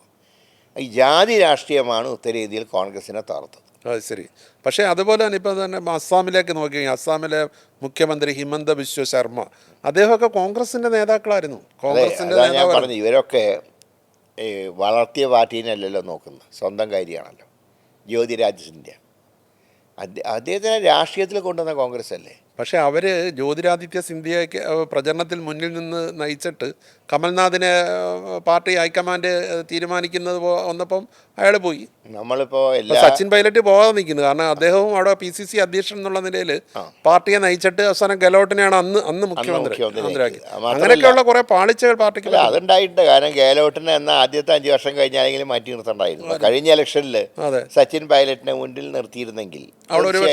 [SPEAKER 2] ഈ ജാതി രാഷ്ട്രീയമാണ് ഉത്തരേന്ത്യയിൽ കോൺഗ്രസിനെ തകർത്തത്.
[SPEAKER 1] ശരി. പക്ഷേ അതുപോലെ തന്നെ ഇപ്പോൾ തന്നെ അസ്സാമിലേക്ക് നോക്കി, അസ്സാമിലെ മുഖ്യമന്ത്രി ഹിമന്ത ബിശ്വ ശർമ്മ അദ്ദേഹമൊക്കെ കോൺഗ്രസിൻ്റെ നേതാക്കളായിരുന്നു.
[SPEAKER 2] ഞാൻ പറഞ്ഞു, ഇവരൊക്കെ വളർത്തിയ പാർട്ടീനല്ലല്ലോ നോക്കുന്നത്, സ്വന്തം കാര്യമാണല്ലോ. ജ്യോതിരാദിത്യ സിന്ധ്യ അദ്ദേഹത്തിനെ രാഷ്ട്രീയത്തിൽ കൊണ്ടുവന്ന കോൺഗ്രസ് അല്ലേ?
[SPEAKER 1] പക്ഷേ അവർ ജ്യോതിരാദിത്യ സിന്ധ്യയ്ക്ക് പ്രചരണത്തിൽ മുന്നിൽ നിന്ന് നയിച്ചിട്ട് കമൽനാഥിനെ പാർട്ടി ഹൈക്കമാൻഡ് തീരുമാനിക്കുന്നത് വന്നപ്പം അയാൾ പോയി.
[SPEAKER 2] നമ്മളിപ്പോൾ
[SPEAKER 1] സച്ചിൻ പൈലറ്റ് പോകാതെ നിൽക്കുന്നു. കാരണം അദ്ദേഹവും അവിടെ PCC അധ്യക്ഷൻ എന്നുള്ള നിലയിൽ പാർട്ടിയെ നയിച്ചിട്ട് അവസാനം ഗെഹ്ലോട്ടിനെയാണ് അന്ന് മുഖ്യമന്ത്രിയാക്കി. അങ്ങനെയൊക്കെയുള്ള കുറേ പാളിച്ചകൾ പാർട്ടിക്ക്
[SPEAKER 2] അതുണ്ടായിട്ടുണ്ട്. കാരണം ഗെഹ്ലോട്ടിനെ എന്ന ആദ്യത്തെ 5 വർഷം കഴിഞ്ഞാലെങ്കിലും മാറ്റി നിർത്തണ്ടായിരുന്നു. കഴിഞ്ഞ ഇലക്ഷനിൽ സച്ചിൻ പൈലറ്റിനെ മുന്നിൽ നിർത്തിയിരുന്നെങ്കിൽ
[SPEAKER 1] അവിടെ ഒരു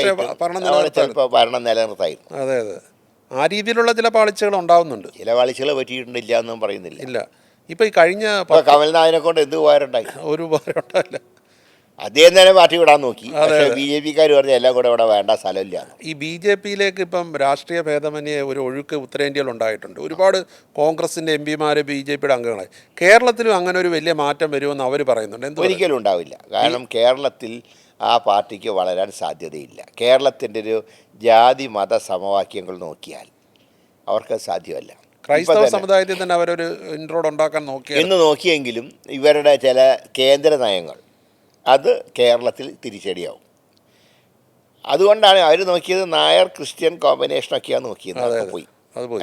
[SPEAKER 2] ചിലപ്പോൾ ഭരണം നിലനിർത്തായി.
[SPEAKER 1] അതെ. ആ രീതിയിലുള്ള ചില പാളിച്ചകൾ ഉണ്ടാവുന്നുണ്ട്.
[SPEAKER 2] ചില പാളിച്ചകൾ പറ്റിയിട്ടുണ്ടില്ല എന്നും പറയുന്നില്ല.
[SPEAKER 1] ഇല്ല. ഇപ്പം ഈ കഴിഞ്ഞ
[SPEAKER 2] കമൽനാഥിനെ കൊണ്ട് എന്ത് ഉപകാരമുണ്ടായി?
[SPEAKER 1] ഒരു ഉപകാരം ഉണ്ടായില്ല.
[SPEAKER 2] അദ്ദേഹം തന്നെ പാർട്ടി വിടാൻ നോക്കി. പക്ഷേ BJP-ക്കാർ പറഞ്ഞ എല്ലാം കൂടെ ഇവിടെ വേണ്ട, സ്ഥലമില്ല.
[SPEAKER 1] ഈ BJP-യിലേക്ക് ഇപ്പം രാഷ്ട്രീയ ഭേദമന്യേ ഒരു ഒഴുക്ക് ഉത്തരേന്ത്യയിൽ ഉണ്ടായിട്ടുണ്ട്. ഒരുപാട് കോൺഗ്രസിൻ്റെ MP-മാർ BJP-യുടെ അംഗങ്ങളായി. കേരളത്തിലും അങ്ങനെ ഒരു വലിയ മാറ്റം വരുമെന്ന് അവർ പറയുന്നുണ്ട്.
[SPEAKER 2] ഒരിക്കലും ഉണ്ടാവില്ല. കാരണം കേരളത്തിൽ ആ പാർട്ടിക്ക് വളരാൻ സാധ്യതയില്ല. കേരളത്തിൻ്റെ ഒരു ജാതി മത സമവാക്യങ്ങൾ നോക്കിയാൽ അവർക്ക് സാധ്യമല്ല.
[SPEAKER 1] ക്രൈസ്തവ സമുദായത്തിൽ തന്നെ അവരൊരു ഇൻട്രോഡ് ഉണ്ടാക്കാൻ
[SPEAKER 2] നോക്കിയെങ്കിലും ഇവരുടെ ചില കേന്ദ്ര നയങ്ങൾ അത് കേരളത്തിൽ തിരിച്ചടിയാവും. അതുകൊണ്ടാണ് അവർ നോക്കിയത് നായർ ക്രിസ്ത്യൻ കോമ്പിനേഷനൊക്കെയാണ് നോക്കിയത്. പോയി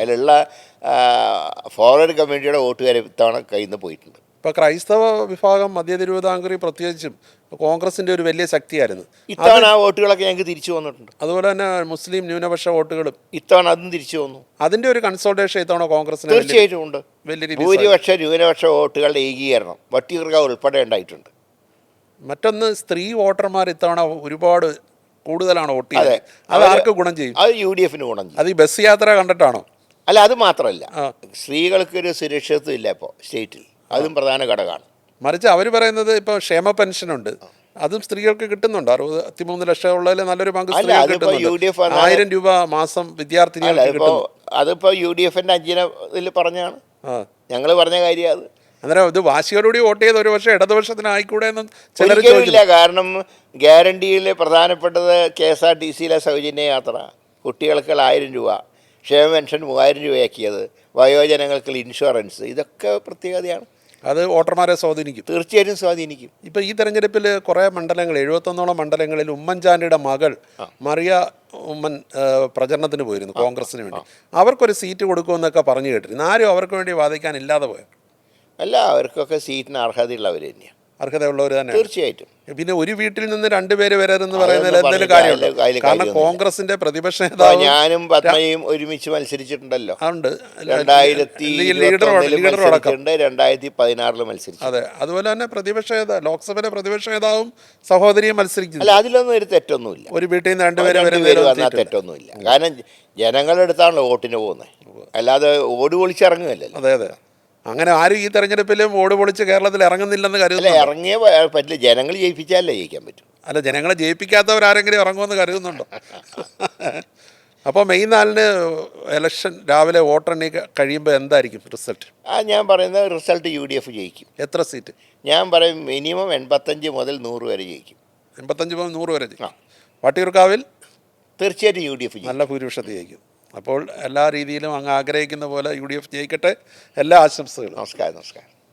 [SPEAKER 2] അതിലുള്ള ഫോർവേഡ് കമ്മ്യൂണിറ്റിയുടെ വോട്ട് വരെ ഇത്തവണ കയ്യിൽ നിന്ന് പോയിട്ടുണ്ട്.
[SPEAKER 1] ഇപ്പോൾ ക്രൈസ്തവ വിഭാഗം മധ്യ തിരുവിതാംകൂറിൽ പ്രത്യേകിച്ചും കോൺഗ്രസിൻ്റെ ഒരു വലിയ ശക്തിയായിരുന്നു.
[SPEAKER 2] ഇത്തവണ ആ വോട്ടുകളൊക്കെ ഞങ്ങൾക്ക് തിരിച്ചു വന്നിട്ടുണ്ട്.
[SPEAKER 1] അതുപോലെ തന്നെ മുസ്ലിം ന്യൂനപക്ഷ വോട്ടുകളും
[SPEAKER 2] ഇത്തവണ അതും തിരിച്ചു വന്നു.
[SPEAKER 1] അതിൻ്റെ ഒരു കൺസോൾട്ടേഷൻ ഇത്തവണ കോൺഗ്രസിന്
[SPEAKER 2] തീർച്ചയായിട്ടും ഉണ്ട്.
[SPEAKER 1] വലിയ രീതിയിൽ
[SPEAKER 2] ഭൂരിപക്ഷ ന്യൂനപക്ഷ വോട്ടുകളുടെ ഏകീകരണം വട്ടിയൂർക്കാവ് ഉൾപ്പെടെ ഉണ്ടായിട്ടുണ്ട്.
[SPEAKER 1] മറ്റൊന്ന് സ്ത്രീ വോട്ടർമാർ ഇത്തവണ ഒരുപാട് കൂടുതലാണ് വോട്ട് ചെയ്തത്. അത് ആർക്ക് ഗുണം ചെയ്യും?
[SPEAKER 2] അത് UDF ഗുണം ചെയ്യും.
[SPEAKER 1] അത് ഈ ബസ് യാത്ര കണ്ടിട്ടാണോ?
[SPEAKER 2] അല്ല, അത് മാത്രമല്ല, സ്ത്രീകൾക്കൊരു സുരക്ഷിതത്വം ഇല്ല ഇപ്പോൾ സ്റ്റേറ്റിൽ. അതും പ്രധാന ഘടകമാണ്.
[SPEAKER 1] മറിച്ച് അവർ പറയുന്നത് ഇപ്പോൾ ക്ഷേമ പെൻഷനുണ്ട്, അതും സ്ത്രീകൾക്ക് കിട്ടുന്നുണ്ട്. 63 ലക്ഷം ഉള്ളതിൽ നല്ലൊരു പങ്ക് സ്ത്രീകൾക്ക് കിട്ടുന്നുണ്ട്. 1000 രൂപ മാസം വിദ്യാർത്ഥിനികൾക്ക് കിട്ടുന്നു.
[SPEAKER 2] അതിപ്പോൾ UDFൻ്റെ ഇതിൽ പറഞ്ഞാണ്, ഞങ്ങൾ പറഞ്ഞ കാര്യം അത്.
[SPEAKER 1] അന്നേരം ഇത് വാശിയോടുകൂടി വോട്ട് ചെയ്ത് ഒരു പക്ഷേ ഇടതുപക്ഷത്തിനായിക്കൂടെ എന്നും ചിലർ
[SPEAKER 2] ഒരിക്കലുമില്ല. കാരണം ഗ്യാരണ്ടിയിൽ പ്രധാനപ്പെട്ടത് KSRTCയിലെ സൗജന്യ യാത്ര, കുട്ടികൾക്ക് 1000 രൂപ, ക്ഷേമ പെൻഷൻ 3000 രൂപയാക്കിയത്, വയോജനങ്ങൾക്ക് ഇൻഷുറൻസ്, ഇതൊക്കെ പ്രത്യേകതയാണ്.
[SPEAKER 1] അത് വോട്ടർമാരെ സ്വാധീനിക്കും,
[SPEAKER 2] തീർച്ചയായിട്ടും സ്വാധീനിക്കും.
[SPEAKER 1] ഇപ്പോൾ ഈ തെരഞ്ഞെടുപ്പിൽ കുറേ മണ്ഡലങ്ങൾ 71ഓളം മണ്ഡലങ്ങളിൽ ഉമ്മൻചാണ്ടിയുടെ മകൾ മറിയ ഉമ്മൻ പ്രചരണത്തിന് പോയിരുന്നു കോൺഗ്രസിന് വേണ്ടി. അവർക്കൊരു സീറ്റ് കൊടുക്കുമെന്നൊക്കെ പറഞ്ഞു കേട്ടിരുന്നു. ആരും അവർക്ക് വേണ്ടി വാദിക്കാനില്ലാതെ പോയോ?
[SPEAKER 2] അല്ല, അവർക്കൊക്കെ സീറ്റിന് അർഹതയുള്ളവർ തന്നെയാണ്,
[SPEAKER 1] അർഹതയുള്ളവർ തന്നെ.
[SPEAKER 2] തീർച്ചയായിട്ടും.
[SPEAKER 1] പിന്നെ ഒരു വീട്ടിൽ നിന്ന് 2 പേര് വരരുതെന്ന് പറയുന്നതിൽ എന്തെങ്കിലും കാര്യമുണ്ട്? കാരണം കോൺഗ്രസിന്റെ പ്രതിപക്ഷ നേതാവ്
[SPEAKER 2] ഞാനും പത്മയും ഒരുമിച്ച് മത്സരിച്ചിട്ടുണ്ടല്ലോ.
[SPEAKER 1] ഉണ്ട്,
[SPEAKER 2] 2016 മത്സരിച്ചു.
[SPEAKER 1] അതെ, അതുപോലെ തന്നെ പ്രതിപക്ഷ നേതാവ്, ലോക്സഭയിലെ പ്രതിപക്ഷ നേതാവും സഹോദരിയും മത്സരിക്കുന്നു.
[SPEAKER 2] അല്ല, അതിലൊന്നും ഒരു തെറ്റൊന്നുമില്ല.
[SPEAKER 1] ഒരു വീട്ടിൽ നിന്ന് 2 പേര്
[SPEAKER 2] വന്നാൽ തെറ്റൊന്നുമില്ല. കാരണം ജനങ്ങളുടെ അടുത്താണല്ലോ വോട്ടിന് പോകുന്നത്, അല്ലാതെ ഓട് പൊളിച്ചിറങ്ങുകയല്ലോ.
[SPEAKER 1] അതെ അതെ, അങ്ങനെ ആരും ഈ തെരഞ്ഞെടുപ്പിലും ഓട് പൊളിച്ച് കേരളത്തിൽ ഇറങ്ങുന്നില്ലെന്ന് കരുതുന്നു.
[SPEAKER 2] ഇറങ്ങിയേ പറ്റില്ല, ജനങ്ങൾ ജയിപ്പിച്ചാലേ ജയിക്കാൻ പറ്റും.
[SPEAKER 1] അല്ല, ജനങ്ങളെ ജയിപ്പിക്കാത്തവരാരെങ്കിലും ഇറങ്ങുമെന്ന് കരുതുന്നുണ്ടോ? അപ്പോൾ മെയ് 4-ന് ഇലക്ഷൻ രാവിലെ വോട്ടെണ്ണി കഴിയുമ്പോൾ എന്തായിരിക്കും റിസൾട്ട്?
[SPEAKER 2] ഞാൻ പറയുന്നത് റിസൾട്ട് UDF ജയിക്കും.
[SPEAKER 1] എത്ര സീറ്റ്?
[SPEAKER 2] ഞാൻ പറയും മിനിമം 85 മുതൽ 100 വരെ ജയിക്കും.
[SPEAKER 1] 85 മുതൽ 100 വരെ ജയിക്കും. വട്ടിയൂർക്കാവിൽ
[SPEAKER 2] തീർച്ചയായിട്ടും UDF ജയിക്കും,
[SPEAKER 1] നല്ല ഭൂരിപക്ഷത്തിൽ ജയിക്കും. അപ്പോൾ എല്ലാ രീതിയിലും അങ്ങ് ആഗ്രഹിക്കുന്ന പോലെ UDF ജയിക്കട്ടെ. എല്ലാ ആശംസകളും.
[SPEAKER 2] നമസ്കാരം.